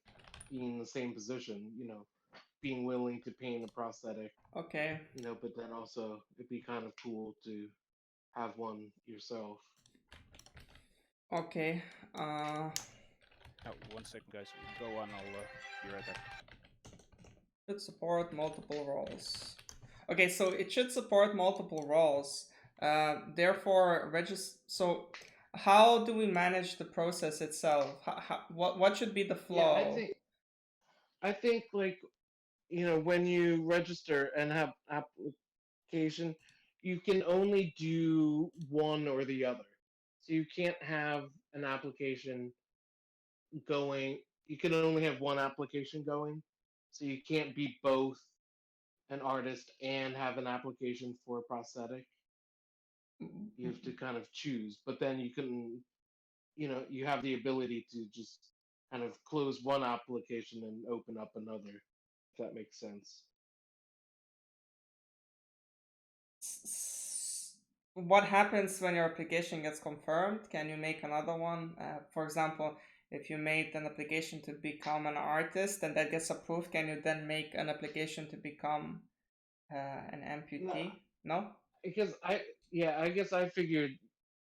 being in the same position, being willing to paint a prosthetic, Okay. but then also it'd be kind of cool to have one yourself. Okay. Oh, 1 second, guys. Go on. I'll be right back. Should support multiple roles. Okay, so it should support multiple roles. Therefore, So, how do we manage the process itself? What should be the Yeah, flow? I think like when you register and have application, you can only do one or the other. So you can't have an application going. You can only have one application going. So you can't be both an artist and have an application for a prosthetic. You have to kind of choose, but then you can, you have the ability to just kind of close one application and open up another, if that makes sense. What happens when your application gets confirmed? Can you make another one? For example, if you made an application to become an artist and that gets approved, can you then make an application to become an amputee? No? Because I guess I figured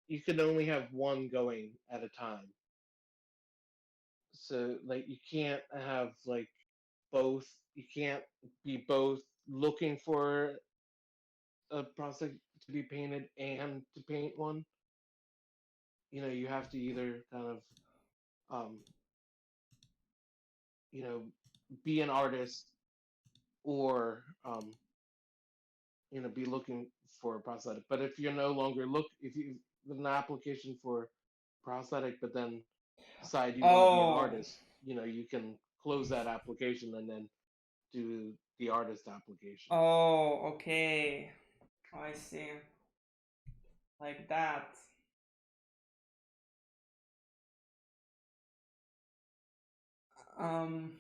you could only have one going at a time. So like you can't have like both. You can't be both looking for a process to be painted and to paint one. You have to either kind of um, you know, be an artist or be looking for a prosthetic. But if you're no longer if you with an application for prosthetic, but then decide you want to be an Oh, artist, you can close that application and then do the artist application. oh, okay. I see. Like that. Um,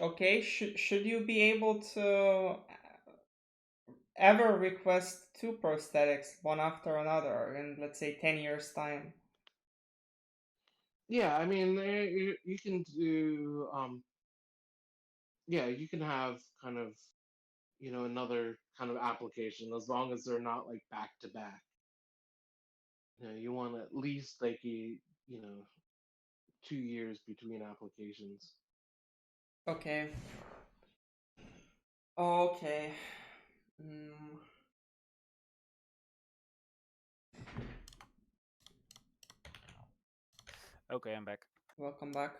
okay, should you be able to ever request two prosthetics, one after another, in let's say 10 years' time? Yeah, I mean, you can do, yeah, you can have kind of, another kind of application as long as they're not like back to back. You want at least like 2 years between applications. Okay. Okay. Mm, Okay, I'm back. welcome back.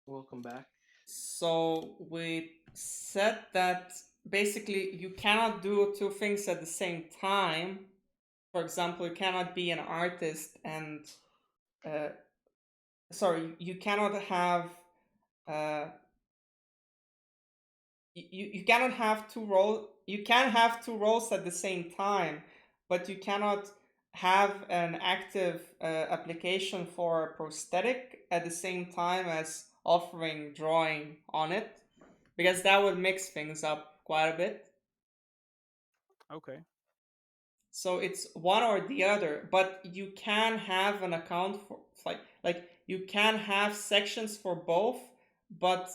Welcome back. So we said that basically you cannot do two things at the same time. For example, you cannot be an artist and sorry, you cannot have uh, you cannot have two roles. You can have two roles at the same time, but you cannot have an active application for a prosthetic at the same time as offering drawing on it, because that would mix things up quite a bit. Okay. So it's one or the other, but you can have an account for like you can have sections for both, but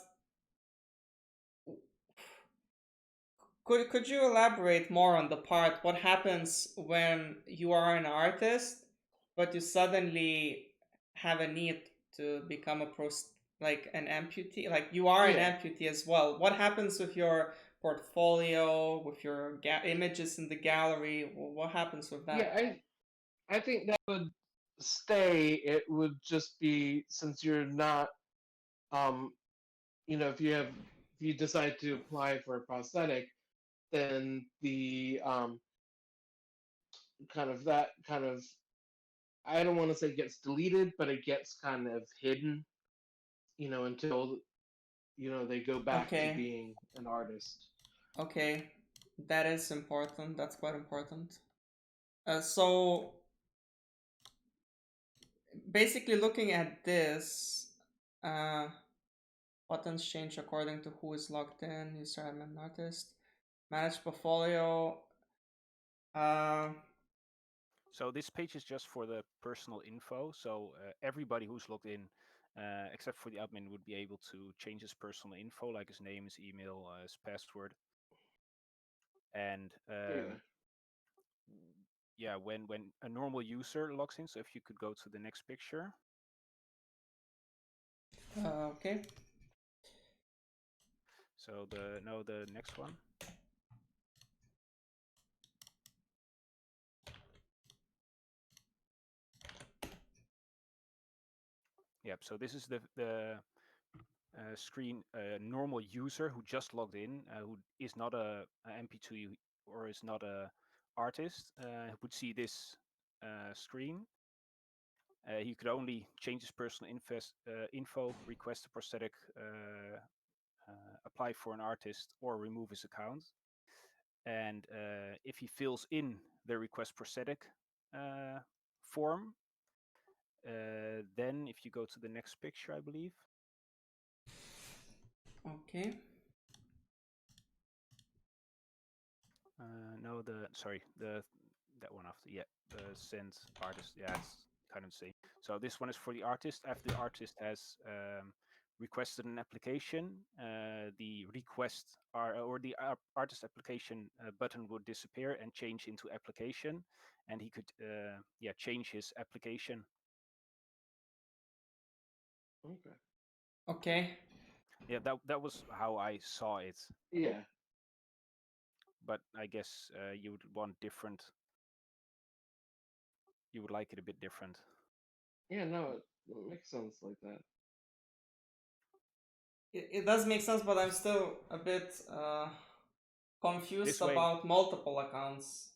could you elaborate more on the part? What happens when you are an artist, but you suddenly have a need to become like an amputee? Like you are an Yeah. amputee as well. What happens with your portfolio with your images in the gallery? What happens with that? Yeah, I think that would stay. It would just be, since you're not, if you decide to apply for a prosthetic, then the kind of, I don't want to say gets deleted, but it gets kind of hidden, until they go back to Okay. being an artist. Okay, that is important. That's quite important. So basically, looking at this, buttons change according to who is logged in. User admin artist, manage portfolio. So this page is just for the personal info. So everybody who's logged in, except for the admin, would be able to change his personal info, like his name, his email, his password. And yeah, when a normal user logs in, so if you could go to the next picture. Okay. So the next one. Yep. So this is the screen. Normal user who just logged in, who is not a MP2 or is not a artist, would see this screen. He could only change his personal info, request a prosthetic, apply for an artist, or remove his account. And if he fills in the request prosthetic form, then if you go to the next picture, I believe. Okay. No, that one after. Yeah, the send artist. Yeah, it's kind of the same. So this one is for the artist. After the artist has requested an application, the request or the artist application button would disappear and change into application, and he could change his application. Okay. Okay. Yeah, that was how I saw it. Yeah. But I guess you would want different. You would like it a bit different. Yeah, no, it makes sense like that. It does make sense, but I'm still a bit confused about multiple accounts,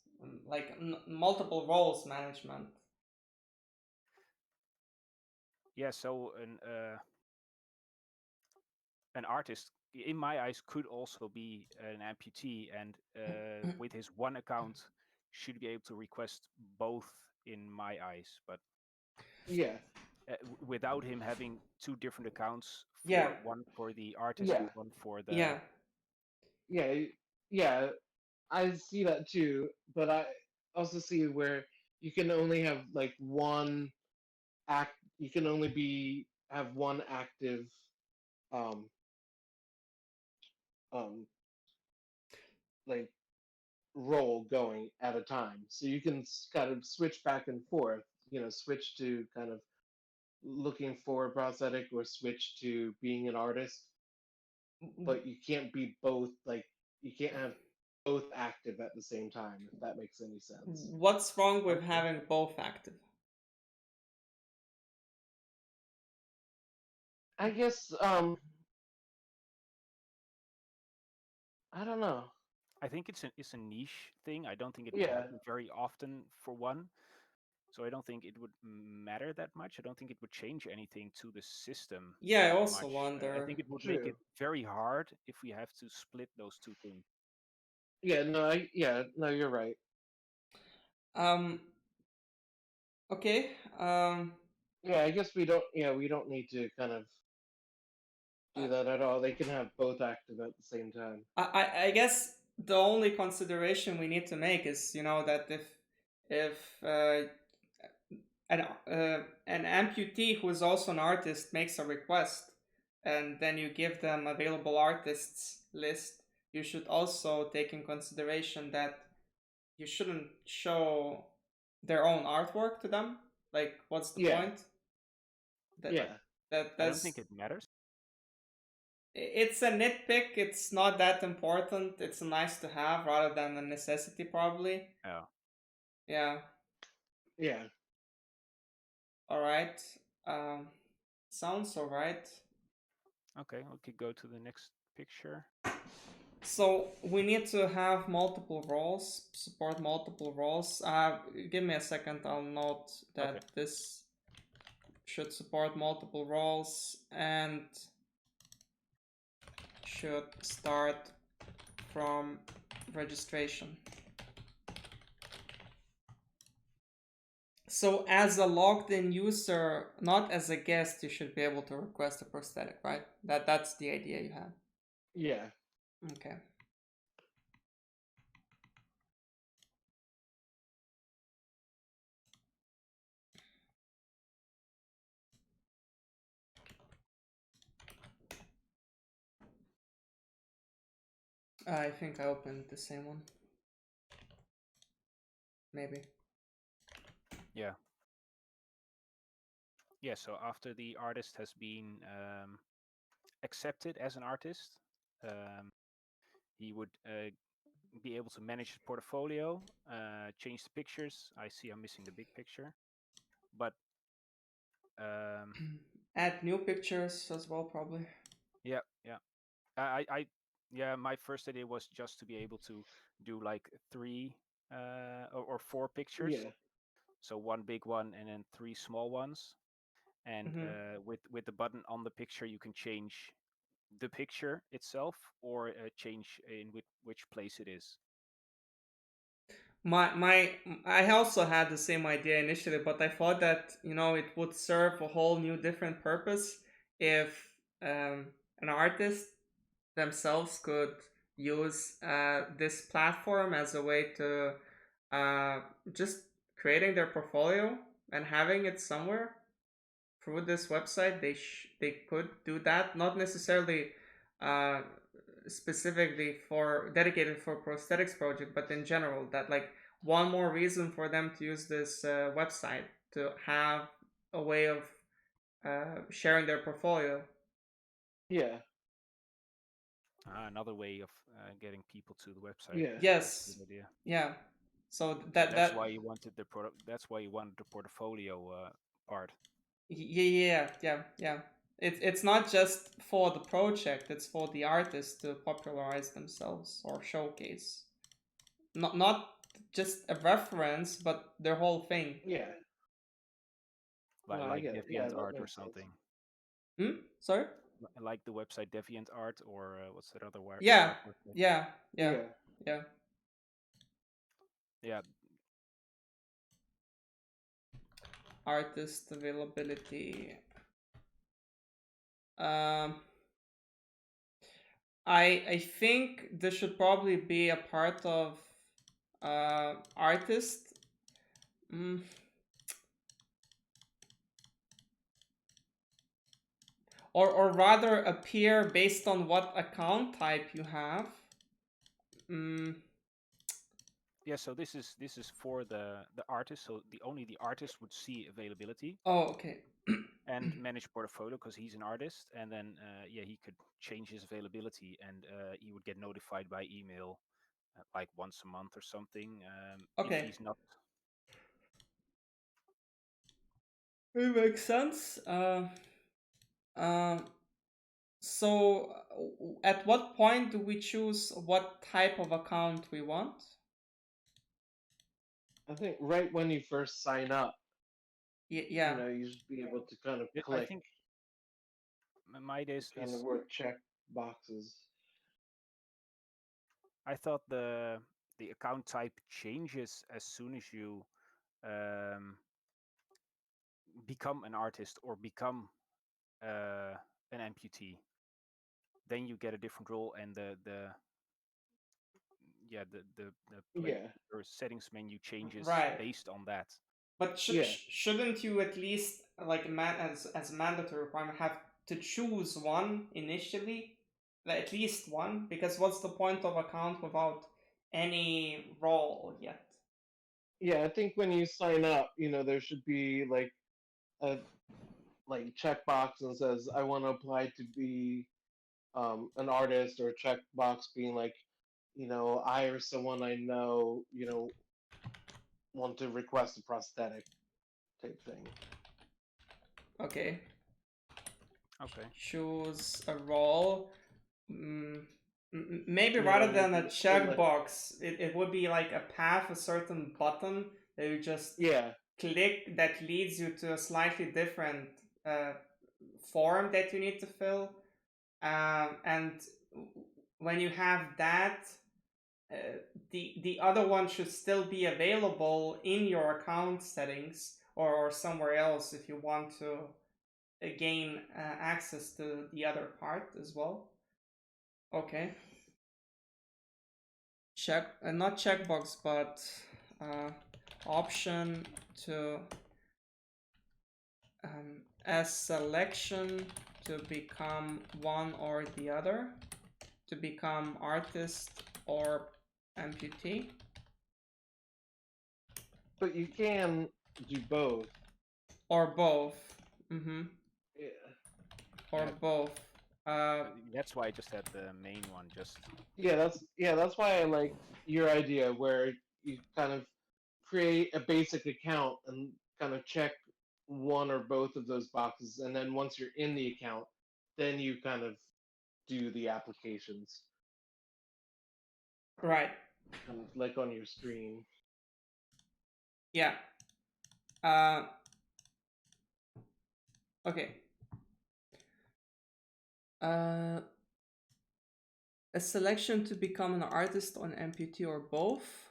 like multiple roles management. Yeah, so an artist, in my eyes, could also be an amputee, and with his one account, should be able to request both, in my eyes. But yeah, without him having two different accounts, one for the artist, one for the yeah, I see that too, but I also see where you can only have like one act. You can only have one active um um like role going at a time, so you can kind of switch back and forth. Switch to kind of looking for a prosthetic or switch to being an artist, but you can't be both. Like, you can't have both active at the same time, if that makes any sense. What's wrong with having both active? I guess I don't know. I think it's a niche thing. I don't think it would happen very often for one. So I don't think it would matter that much. I don't think it would change anything to the system. Yeah, I that also much. wonder. I think it would make it very hard if we have to split those two things. Yeah, no, you're right. Okay. Yeah, I guess we don't. Yeah, we don't need to kind of do that at all. They can have both active at the same time. I guess the only consideration we need to make is, that if an amputee who is also an artist makes a request, and then you give them available artists list, you should also take in consideration that you shouldn't show their own artwork to them. Like, what's the point? I don't think it matters. It's a nitpick. It's not that important. It's nice to have rather than a necessity, probably. Yeah. Yeah. Yeah. All right. Um, sounds all right. Okay, we could go to the next picture. So we need to have multiple roles, support multiple roles. Give me a second. I'll note that Okay. this should support multiple roles and should start from registration. So as a logged in user, not as a guest, you should be able to request a prosthetic, right? That's the idea you had. Yeah. Okay. I think I opened the same one. Maybe. Yeah. Yeah, so after the artist has been accepted as an artist, he would be able to manage his portfolio, change the pictures. I see I'm missing the big picture. But Add new pictures as well, probably. yeah, yeah. Yeah, my first idea was just to be able to do like 3 or 4 pictures. Yeah. So one big one and then 3 small ones. And with the button on the picture, you can change the picture itself or change in which place it is. I also had the same idea initially, but I thought that it would serve a whole new different purpose if an artist themselves could use this platform as a way to uh, just creating their portfolio and having it somewhere through this website. They could do that, not necessarily uh, specifically for dedicated for prosthetics project, but in general, that like one more reason for them to use this website to have a way of sharing their portfolio. Yeah. Another way of getting people to the website. Yeah. That's a Yes. good idea. Yeah. So So that that's that why you wanted the product. That's why you wanted the portfolio part. yeah. It's not just for the project, it's for the artists to popularize themselves or showcase. Not just a reference, but their whole thing. Yeah. Like I like get it. Yeah, Deviant that Art or makes sense. something. Sorry? Like the website Deviant Art or what's that other Yeah. website? Yeah. Yeah. Yeah. Artist availability. Um I think this should probably be a part of artist. Or rather appear based on what account type you have. Yeah, so this is for the artist. So only the artist would see availability Oh, okay. and manage portfolio because he's an artist. And then yeah, he could change his availability and he would get notified by email like once a month or something. If Okay. he's not. It makes sense. So, at what point do we choose what type of account we want? I think right when you first sign up, Yeah. you should be able to kind of I click think my idea kind of is where check boxes. I thought the account type changes as soon as you um, become an artist or become an amputee. Then you get a different role, and the yeah the play Yeah. or settings menu changes Right. based on that. But Yeah. shouldn't you at least, like as a mandatory requirement, have to choose one initially, like, at least one? Because what's the point of account without any role yet? Yeah, I think when you sign up, there should be like a checkbox that says I want to apply to be an artist or a checkbox being like, I or someone I know, want to request a prosthetic type thing. Okay. Okay. Choose a role. Maybe You rather know, than a like, checkbox, it would be like a path, a certain button that you just yeah, click that leads you to a slightly different form that you need to fill. And when you have that, the other one should still be available in your account settings or somewhere else if you want to gain access to the other part as well. Okay. Not checkbox, but option to a selection to become one or the other, to become artist or amputee. but you can do both. Or both. Mm-hmm. Yeah. Or Yeah. both. That's why I just had the main one. Just That's why I like your idea where you kind of create a basic account and kind of check one or both of those boxes, and then once you're in the account, then you kind of do the applications, Right. kind of like on your screen. Yeah. Okay. A selection to become an artist on amputee or both.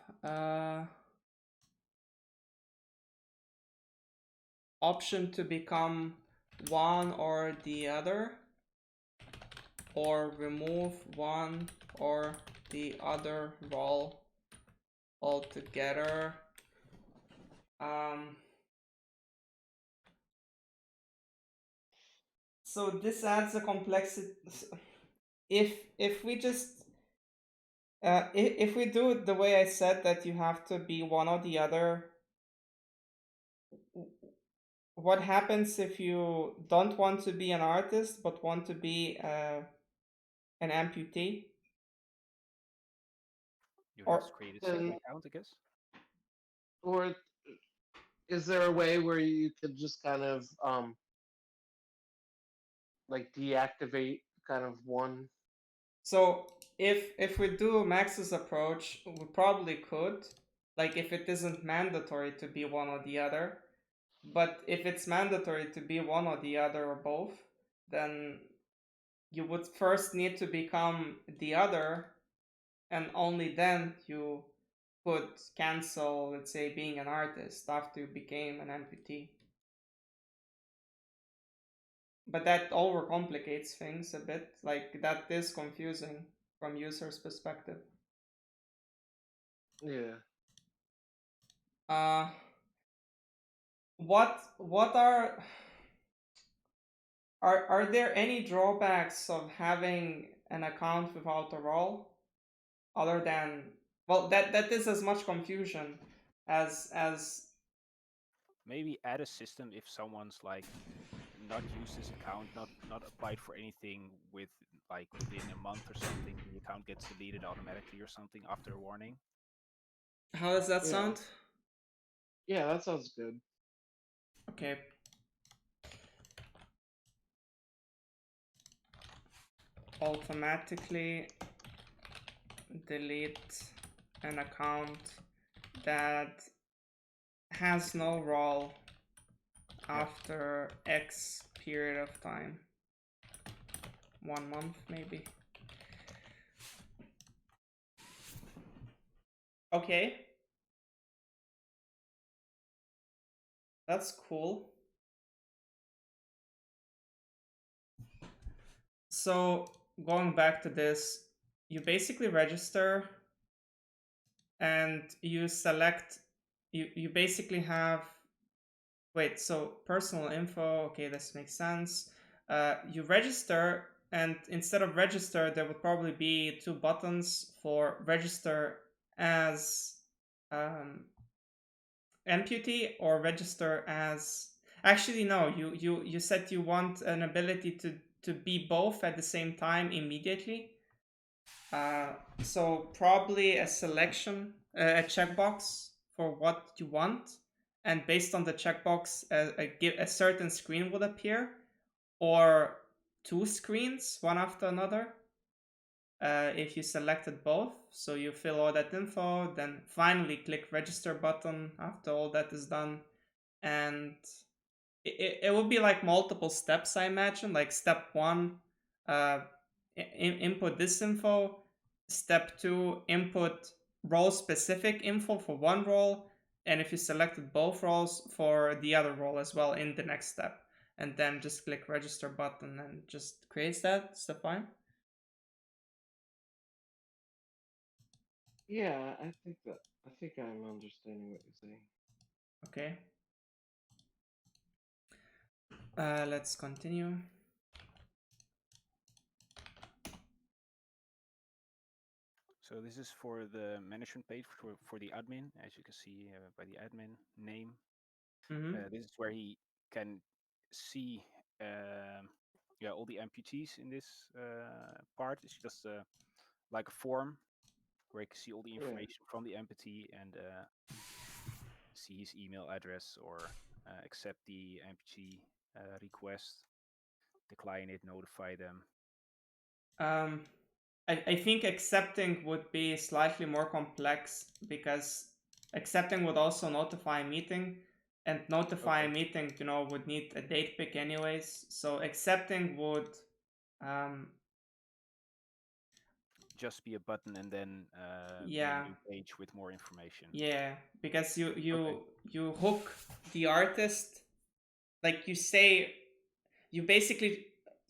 Option to become one or the other, or remove one or the other role altogether. So this adds a complexity. If we just if we do it the way I said, that you have to be one or the other, what happens if you don't want to be an artist but want to be an amputee? you have Or to create a second Then, account, I guess. or is there a way where you could just kind of like deactivate kind of one? so if we do Max's approach, we probably could, like if it isn't mandatory to be one or the other. But if it's mandatory to be one or the other or both, then you would first need to become the other, and only then you could cancel, let's say, being an artist after you became an amputee. But that overcomplicates things a bit. Like, that is confusing from users' perspective. Yeah. What are there any drawbacks of having an account without a role, other than, well, that is as much confusion as Maybe add a system if someone's like not used this account, not applied for anything with like within a month or something, the account gets deleted automatically or something after a warning. how does that Yeah. sound? Yeah, that sounds good. Okay. Automatically delete an account that has no role after X period of time. 1 month, maybe. Okay. That's cool. So, going back to this, you basically register and you select, you basically have, wait, so personal info, okay, this makes sense. You register, and instead of register, there would probably be two buttons for register as amputee or register as, actually no, you said you want an ability to be both at the same time immediately. So probably a selection, a checkbox for what you want, and based on the checkbox, a certain screen would appear, or two screens, one after another. If you selected both, so you fill all that info, then finally click register button after all that is done, and it will be like multiple steps, I imagine. Like step one, input this info. Step two, input role specific info for one role, and if you selected both roles, for the other role as well in the next step. And then just click register button and just creates that. Step fine. Yeah, I think I'm understanding what you're saying. Okay. Let's continue. So this is for the management page for the admin, as you can see by the admin name. This is where he can see all the amputees in this part. It's just like a form where you can see all the information from the amputee and see his email address or accept the amputee request, decline it, notify them. I think accepting would be slightly more complex, because accepting would also notify a meeting, and notify a meeting, would need a date pick anyways. So accepting would just be a button and then be a new page with more information. Yeah, because you hook the artist, like you basically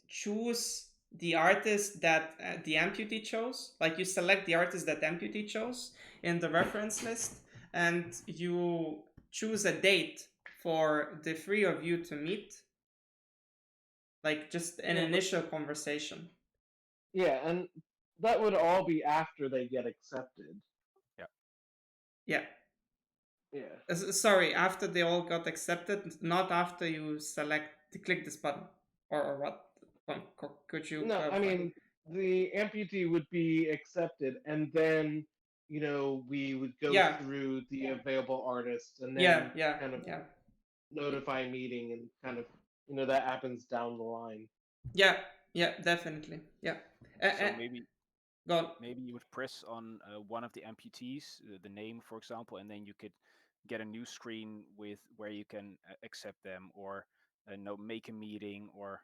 choose the artist that the amputee chose. Like you select the artist that amputee chose in the reference list, and you choose a date for the three of you to meet, like just an initial conversation. Yeah, and that would all be after they get accepted. Yeah. Yeah. Sorry, after they all got accepted, not after you click this button, or what? Could you No, clarify? I mean the amputee would be accepted, and then we would go through the available artists, and then kind of notify meeting, and kind of that happens down the line. Yeah, definitely. Yeah. So maybe go on. Maybe you would press on one of the amputees, the name, for example, and then you could get a new screen with where you can accept them, or make a meeting, or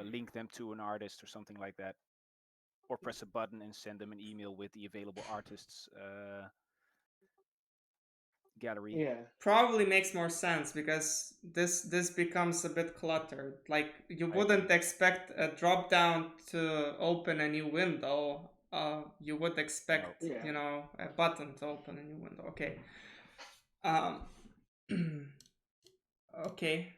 link them to an artist or something like that, or press a button and send them an email with the available artists gallery. Yeah. Probably makes more sense, because this becomes a bit cluttered. Like you wouldn't expect a drop down to open a new window. You would expect a button to open a new window. Okay. Okay.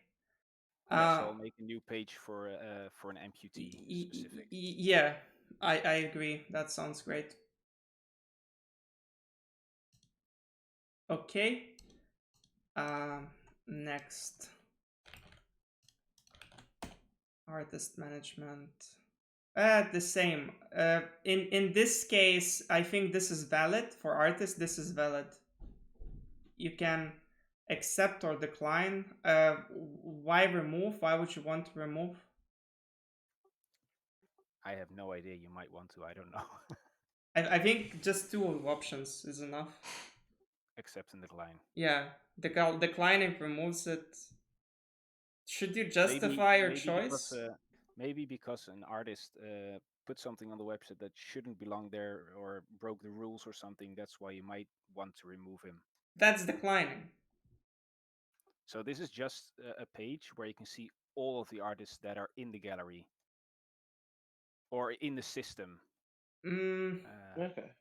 So I'll make a new page for an amputee specific. Yeah, I agree. That sounds great. Okay. Next. Artist management. The same. In this case, I think this is valid. For artists, this is valid. You can accept or decline. Why remove? Why would you want to remove? I have no idea. You might want to. I don't know. I think just two options is enough. Accept and decline. Yeah, declining removes it. Should you justify your choice? Maybe because an artist put something on the website that shouldn't belong there, or broke the rules or something. That's why you might want to remove him. That's declining. So this is just a page where you can see all of the artists that are in the gallery or in the system. Okay.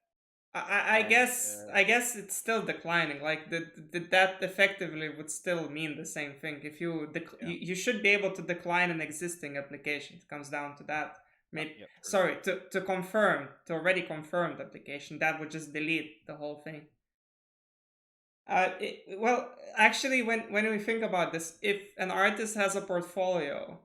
I guess it's still declining. Like that effectively would still mean the same thing. If you should be able to decline an existing application. It comes down to that. Sorry, to confirm, to already confirmed application, that would just delete the whole thing. Well, actually, when we think about this, if an artist has a portfolio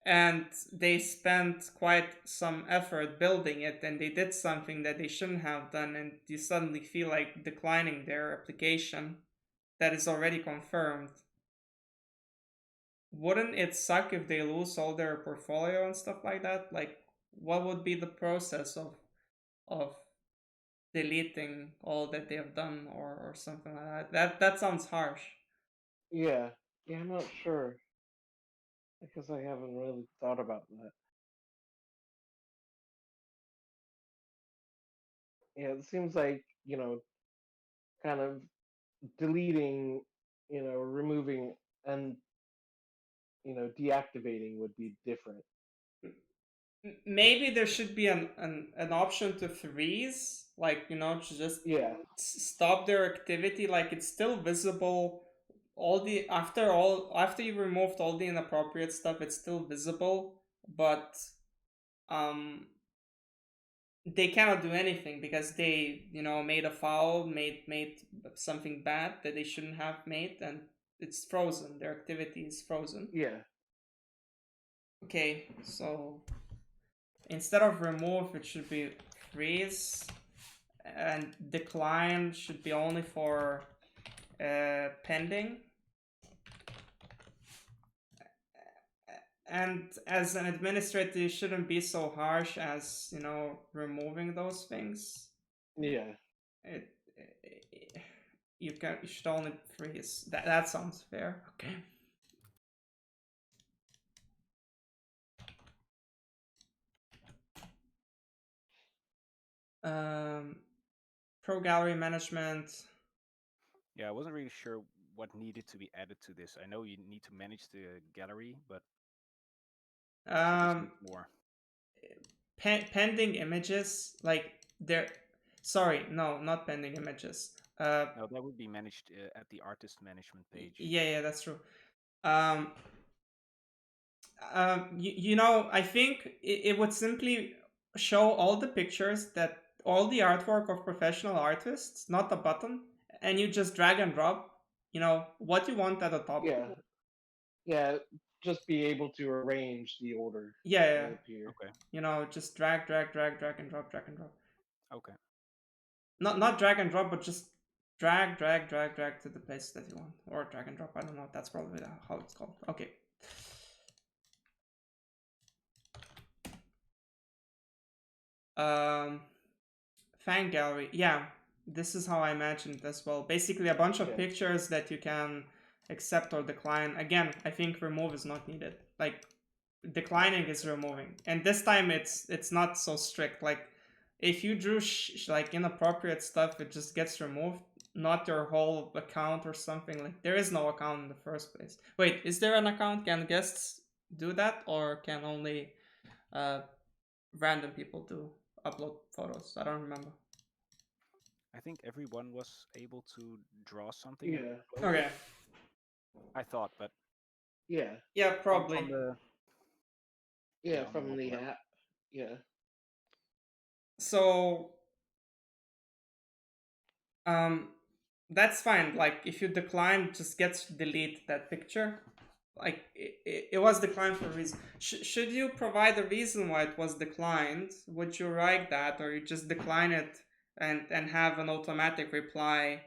and they spent quite some effort building it and they did something that they shouldn't have done, and you suddenly feel like declining their application that is already confirmed, wouldn't it suck if they lose all their portfolio and stuff like that? Like, what would be the process of deleting all that they have done, or something like that? That sounds harsh. Yeah, yeah, I'm not sure because I haven't really thought about that. Yeah, it seems like, kind of deleting, removing and, deactivating would be different. Maybe there should be an option to freeze, like, to just Yeah, stop their activity, like it's still visible. All the after you removed all the inappropriate stuff, it's still visible, but um they cannot do anything because they, made a foul, made something bad that they shouldn't have made, and it's frozen. Their activity is frozen. yeah, Okay, so instead of remove, it should be freeze, and decline should be only for pending. And as an administrator, you shouldn't be so harsh as, removing those things. yeah. It, you should only freeze. That sounds fair. Okay. Pro gallery management. Yeah, I wasn't really sure what needed to be added to this. I know you need to manage the gallery, but should this need more? Pending images, like there. Sorry, no, not pending images. No, that would be managed at the artist management page. Yeah, that's true. I think it would simply show all the pictures, that all the artwork of professional artists, not a button, and you just drag and drop, what you want at the top. Yeah, yeah. Just be able to arrange the order Yeah. they appear. Okay. Just drag and drop, drag and drop. Okay. Not drag and drop, but just drag to the place that you want, or drag and drop. I don't know. That's probably how it's called. Okay. Fan gallery. Yeah, this is how I imagined it as well. Basically, a bunch of pictures that you can accept or decline. Again, I think remove is not needed. Like, declining is removing, and this time it's not so strict. Like, if you drew like inappropriate stuff, it just gets removed, not your whole account or something. Like, there is no account in the first place. Wait, is there an account? Can guests do that, or can only random people do upload photos? I don't remember. I think everyone was able to draw something. Yeah. Okay. I thought, but Yeah. Yeah, probably. on the From the mobile app. Yeah. So that's fine. Like, if you decline, just gets delete that picture. Like, it was declined for a reason. Should you provide a reason why it was declined? Would you write that, or you just decline it and have an automatic reply?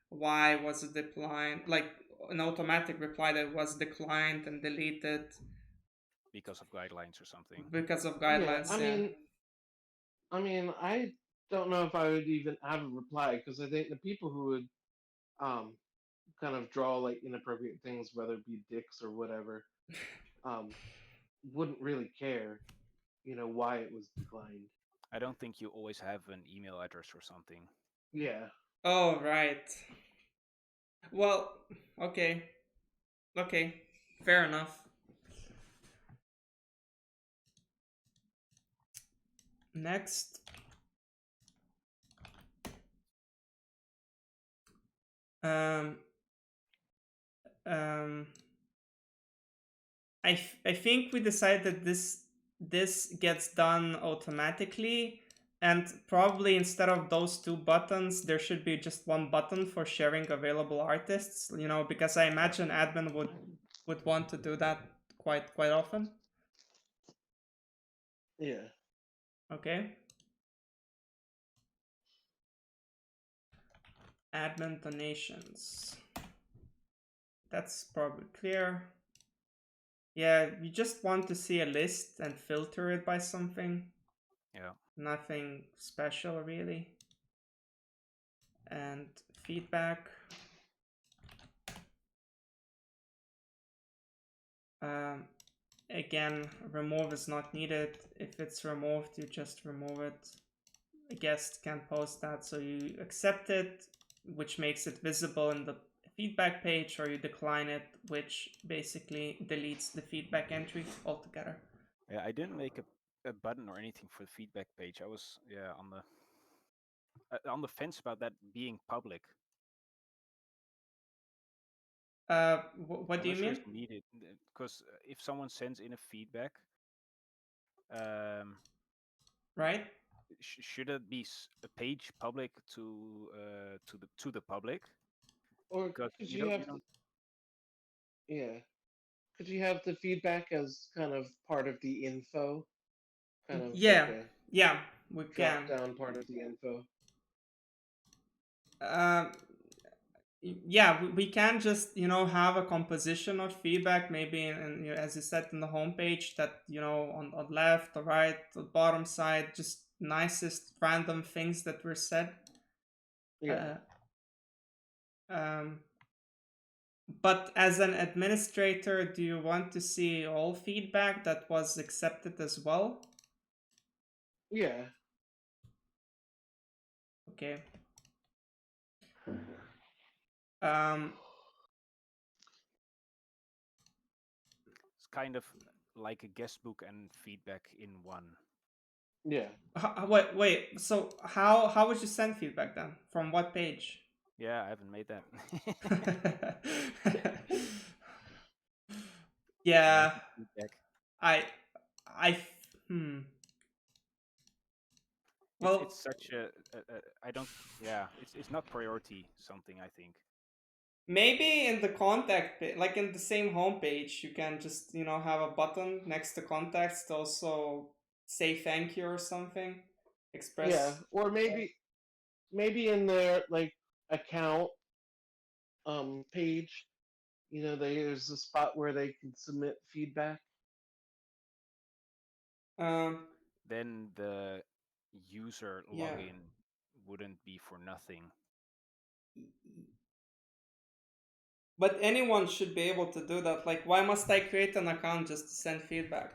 Why was it declined? Like, an automatic reply that was declined and deleted because of guidelines or something. because of guidelines. I mean, I don't know if I would even have a reply, because I think the people who would um kind of draw like inappropriate things, whether it be dicks or whatever, um, wouldn't really care, why it was declined. I don't think you always have an email address or something. Yeah. Oh, right. Well, okay. Okay. Fair enough. Next. Um, um, I think we decided that this gets done automatically, And probably instead of those two buttons, there should be just one button for sharing available artists, because I imagine admin would want to do that quite often. Yeah. Okay. Admin donations. That's probably clear. Yeah, you just want to see a list and filter it by something. Yeah. Nothing special, really. And feedback. Again, remove is not needed. If it's removed, you just remove it. A guest can post that, so you accept it, which makes it visible in the feedback page, or you decline it, which basically deletes the feedback entry altogether. Yeah, I didn't make a button or anything for the feedback page. I was on the fence about that being public. What I'm do you not sure mean? it's needed because if someone sends in a feedback, um, Right? should it be a page public to the public? Or Because could you you don't have you don't. yeah. Could you have the feedback as kind of part of the info? Kind of like Yeah, a yeah, we drop can. down part of the info. Um, yeah, we can just have a composition of feedback, maybe as you said in the homepage, that on left or right or bottom side, just nicest random things that were said. Yeah. Uh, um, but as an administrator, do you want to see all feedback that was accepted as well? Yeah. Okay. Um, It's kind of like a guest book and feedback in one. Yeah. wait. So how would you send feedback then? From what page? Yeah, I haven't made that. Yeah, Imagine feedback. I, I, hmm. It's Well, such I don't. Yeah, it's not priority something, I think. maybe in the contact, like in the same homepage, you can just have a button next to contacts to also say thank you or something. Yeah. Express. Or maybe in their like account page, there's a spot where they can submit feedback. Um, Then the user yeah. login wouldn't be for nothing. But anyone should be able to do that. Like, why must I create an account just to send feedback?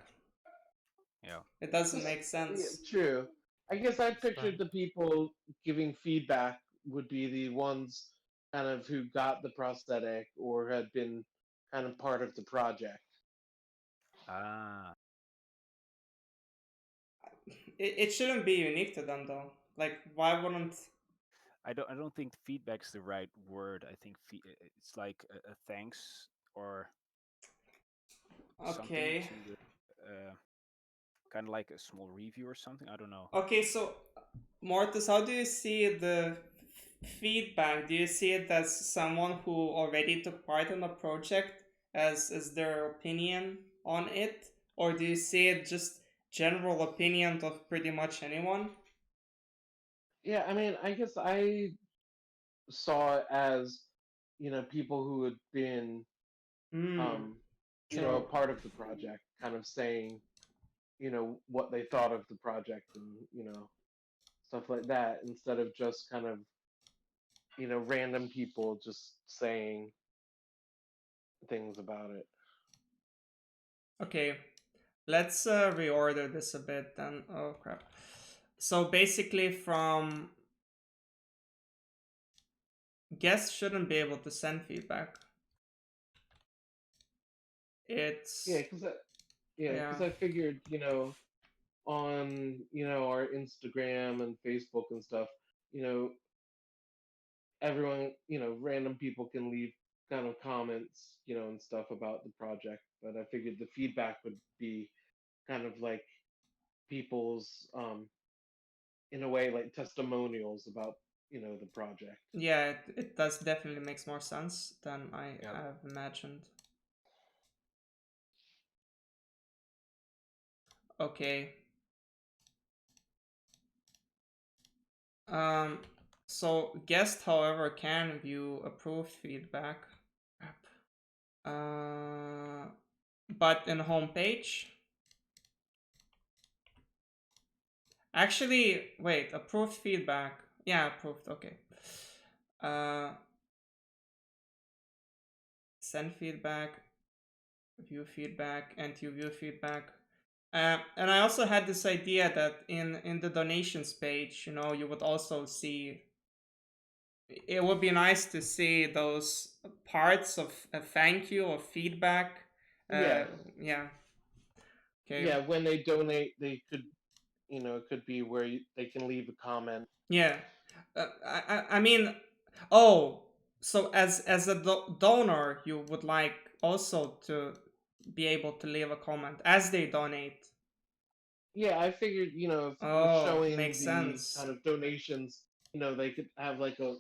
Yeah. It doesn't Just make yeah, sense. true. I guess I So, pictured the people giving feedback would be the ones kind of who got the prosthetic or had been kind of part of the project. Ah, it shouldn't be unique to them though. Like, why wouldn't? I don't think feedback's the right word. I think it's like a thanks or something Okay. to the kind of like a small review or something. I don't know. Okay, so Mortis, how do you see the feedback? Do you see it as someone who already took part in the project as their opinion on it, or do you see it just general opinion of pretty much anyone? Yeah, I mean, I guess I saw it as, people who had been, Hmm. um, a True. part of the project, kind of saying, what they thought of the project and, stuff like that, instead of just kind of, random people just saying things about it. Okay. Let's reorder this a bit then. Oh crap. So basically, from guests shouldn't be able to send feedback. Yeah, It's yeah. because I figured, on, our Instagram and Facebook and stuff, you know, everyone, random people can leave kind of comments, and stuff about the project. But I figured the feedback would be kind of like people's in a way like testimonials about the project. Yeah, it does definitely makes more sense than I Yep. have imagined. Okay. So guest, however, can view approved feedback. But in homepage. Actually, wait, approved feedback. Yeah, approved. Okay. Send feedback, view feedback, and you view feedback. And I also had this idea that in the donations page, you would also see. It would be nice to see those parts of a thank you or feedback. Yeah. Yeah. Okay. Yeah, when they donate, they could, it could be where they can leave a comment. Yeah. I mean, oh, so as a donor, you would like also to be able to leave a comment as they donate. Yeah, I figured, if we're Oh, showing makes the sense. kind of donations, they could have like a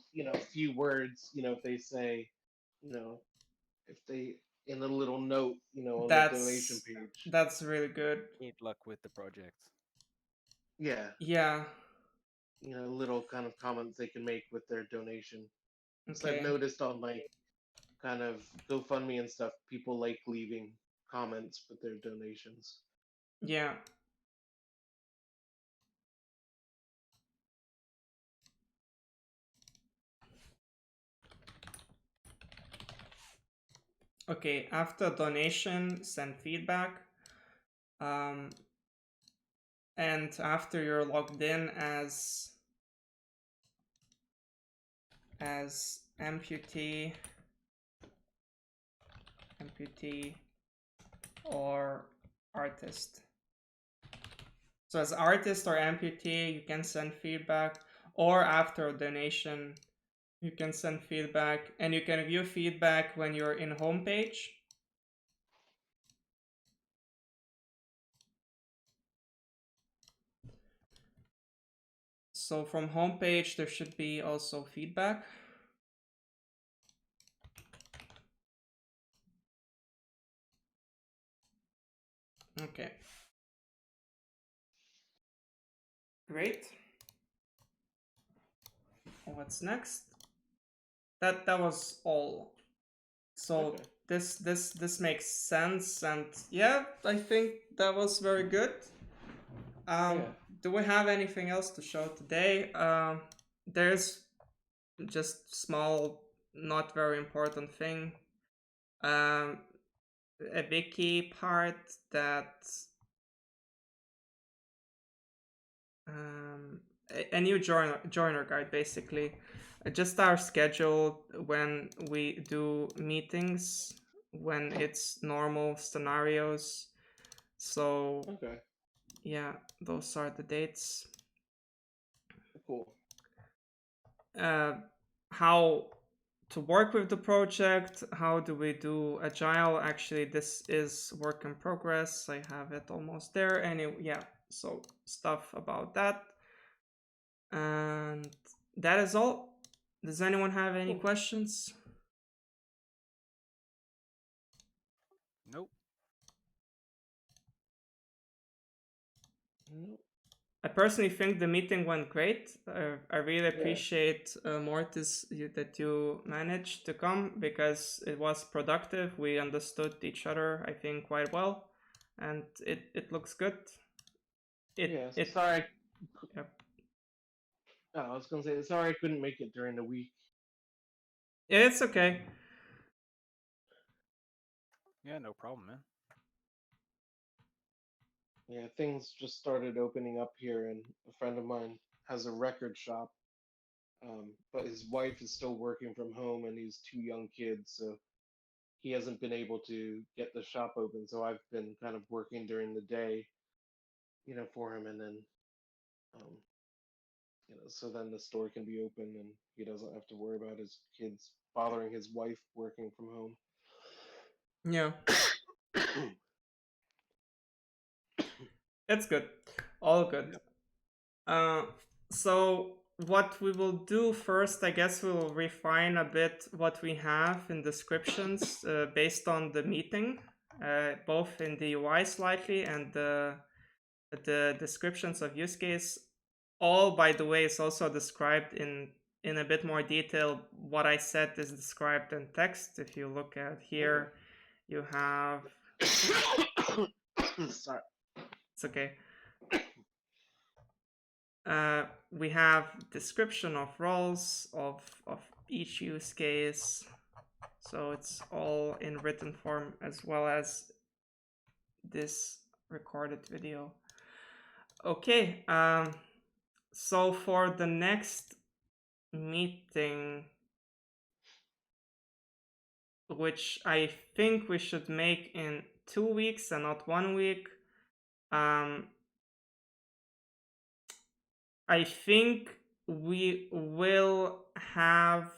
few words, if they say, you know, if they in a little note, on the donation That's page. that's really good. Good luck with the project. Yeah, Yeah. little kind of comments they can make with their donation. So I've Okay. noticed on like kind of GoFundMe and stuff, people like leaving comments with their donations. Yeah. Okay. After donation, send feedback. And after you're logged in as amputee or artist. So as artist or amputee, you can send feedback, or after a donation, you can send feedback, and you can view feedback when you're in homepage. So from homepage, there should be also feedback. Okay. Great. What's next? That was all. So Okay. this makes sense, and yeah, I think that was very good. Yeah. Do we have anything else to show today? There's just small, not very important thing. A wiki part that a new joiner guide, basically. Just our schedule when we do meetings, when it's normal scenarios. So Okay. yeah, those are the dates. Cool. How to work with the project, how do we do agile? Actually, this is work in progress. I have it almost there. Yeah, so stuff about that. And that is all. Does anyone have any Cool. questions? Nope. Nope. I personally think the meeting went great. I really Yeah. appreciate Mortis that you managed to come because it was productive. We understood each other, I think, quite well, and it looks good. Yeah. It Sorry. yeah. Oh, I was gonna say sorry I couldn't make it during the week. It's okay. Yeah, no problem, man. Yeah, things just started opening up here, and a friend of mine has a record shop. But his wife is still working from home, and he's two young kids, so he hasn't been able to get the shop open. So I've been kind of working during the day, for him, and then, um, so then the store can be open, and he doesn't have to worry about his kids bothering his wife working from home. Yeah, it's good. All good. Yep. Uh, So what we will do first, I guess we'll refine a bit what we have in descriptions based on the meeting, both in the UI slightly and the descriptions of use case. All, by the way, is also described in a bit more detail. What I said is described in text. If you look at here, you have. Sorry. It's okay. We have description of roles of each use case, so it's all in written form as well as this recorded video. Okay, so for the next meeting, which I think we should make in 2 weeks and not 1 week, I think we will have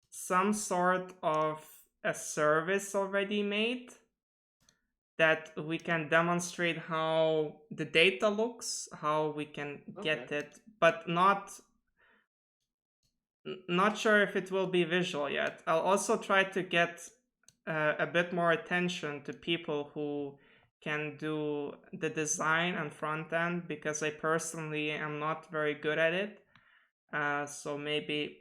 some sort of a service already made that we can demonstrate how the data looks, how we can get it, but not sure if it will be visual yet. I'll also try to get a bit more attention to people who can do the design and front end, because I personally am not very good at it. So maybe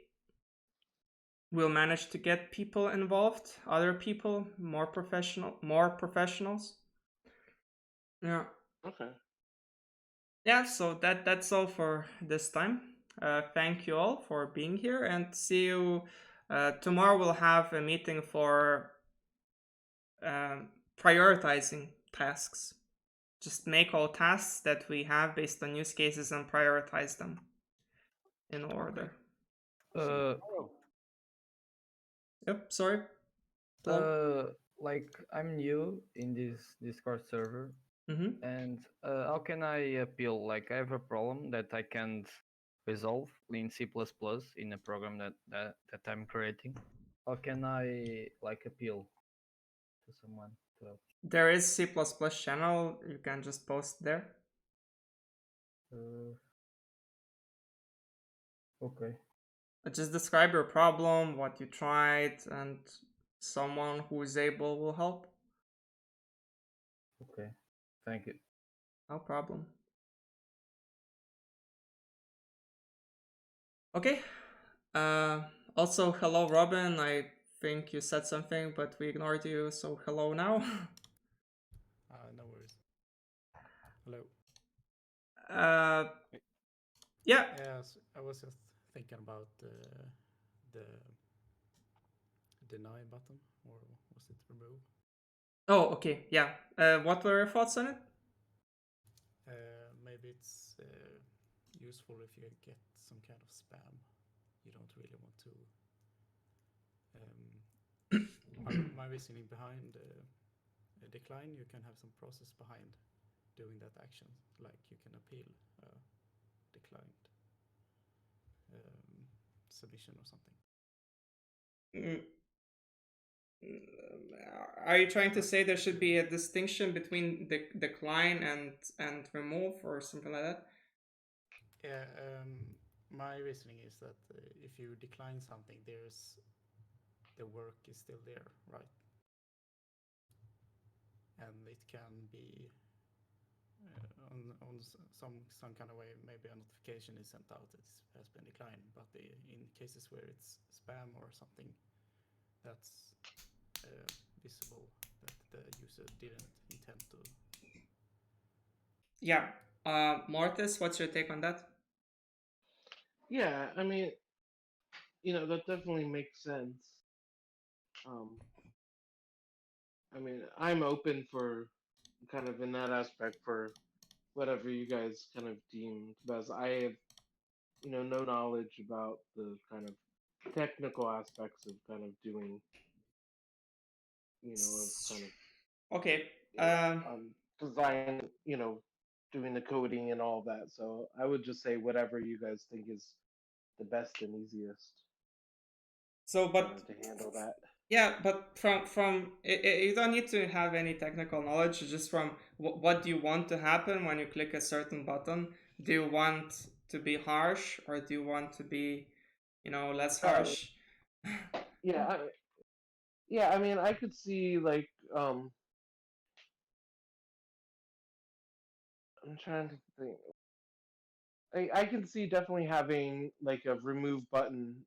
we'll manage to get people involved, other people, more professionals. Yeah. Okay. Yeah, so that's all for this time. Thank you all for being here, and see you tomorrow. We'll have a meeting for prioritizing tasks. Just make all tasks that we have based on use cases and prioritize them in order. Yep, sorry. Like I'm new in this Discord server, and how can I appeal? Like I have a problem that I can't resolve in C++ in a program that I'm creating. How can I like appeal to someone to help? There is C++ channel. You can just post there. Okay. Just describe your problem, what you tried, and someone who is able will help. Okay. Thank you. No problem. Okay. Also, hello, Robin. I think you said something, but we ignored you, so hello now. No worries. Hello. Yeah. Yes, I was just thinking about the deny button, or was it remove? Oh, okay. Yeah. What were your thoughts on it? Maybe it's useful if you get some kind of spam. You don't really want to. My reasoning behind a decline, you can have some process behind doing that action, like you can appeal declined submission or something. Are you trying to say there should be a distinction between the decline and remove or something like that? Yeah, my reasoning is that if you decline something, the work is still there, right? And it can be on some kind of way, maybe a notification is sent out that it has been declined, but in cases where it's spam or something, that's visible that the user didn't intend to. Yeah. Mortis, what's your take on that? Yeah, I mean, that definitely makes sense. I mean, I'm open for kind of in that aspect for whatever you guys kind of deem, because I have, no knowledge about the kind of technical aspects of kind of doing, of kind of okay. design, doing the coding and all that. So I would just say whatever you guys think is the best and easiest. So, but to handle that. Yeah, but from you don't need to have any technical knowledge. Just from what do you want to happen when you click a certain button? Do you want to be harsh, or do you want to be, less harsh? Yeah, I mean, I could see like I'm trying to think. I can see definitely having like a remove button,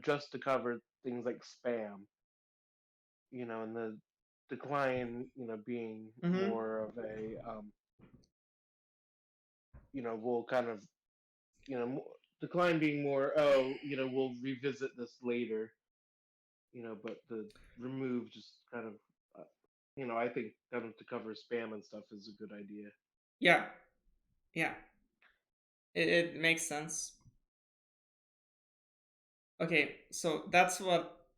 just to cover things like spam, and the decline, being more of a, we'll kind of, decline being more, we'll revisit this later, but the remove just kind of, I think kind of to cover spam and stuff is a good idea. Yeah, it makes sense. Okay, so that's what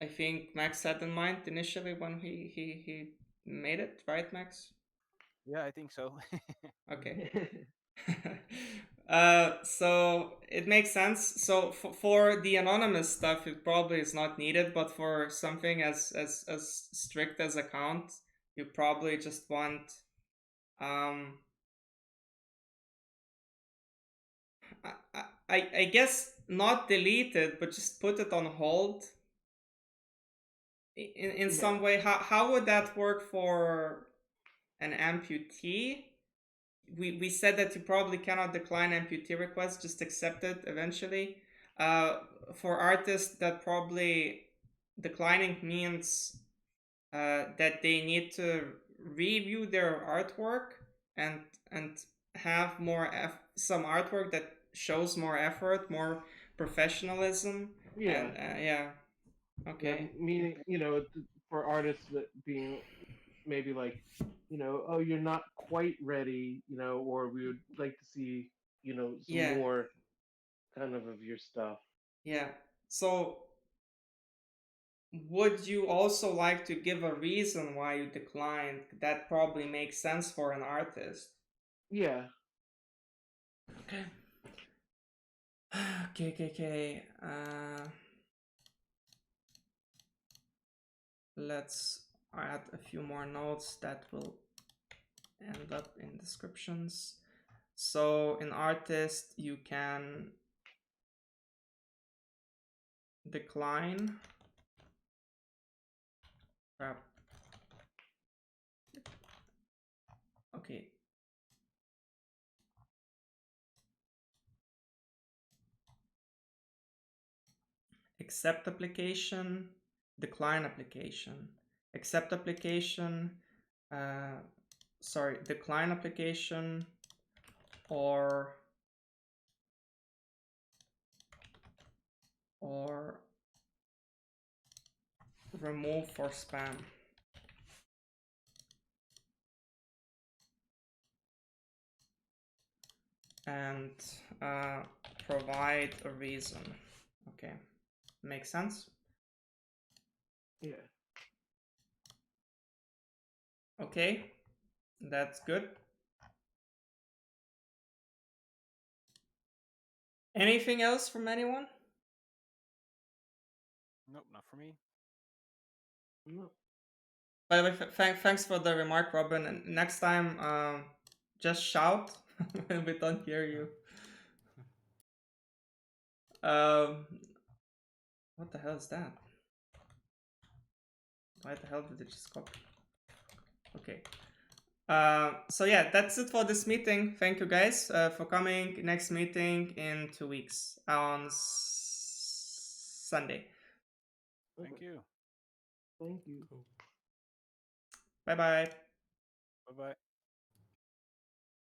I think Max had in mind initially when he made it, right, Max? Yeah, I think so. Okay. So it makes sense. So for the anonymous stuff, it probably is not needed, but for something as strict as account, you probably just want I guess not delete it, but just put it on hold in some way. How would that work for an amputee? We said that you probably cannot decline amputee requests, just accept it eventually. For artists, that probably declining means that they need to review their artwork and have some artwork that shows more effort, more professionalism. Yeah. And yeah. Okay. Yeah, meaning, for artists that being maybe like, oh, you're not quite ready, or we would like to see, some more kind of your stuff. Yeah. So would you also like to give a reason why you declined? That probably makes sense for an artist. Yeah. Okay. Okay. Let's add a few more notes that will end up in descriptions. So in artist, you can decline. Okay. Accept application, decline application. Accept application, decline application, or remove for spam. And provide a reason. Okay, makes sense? Yeah. Okay, that's good. Anything else from anyone? Nope, not for me. No. By the way, thanks for the remark, Robin. And next time, just shout when we don't hear you. What the hell is that? Why the hell did it just copy? Okay. So yeah, that's it for this meeting. Thank you guys for coming. Next meeting in 2 weeks on Sunday. Thank you. Thank you. Cool. Bye bye. Bye bye.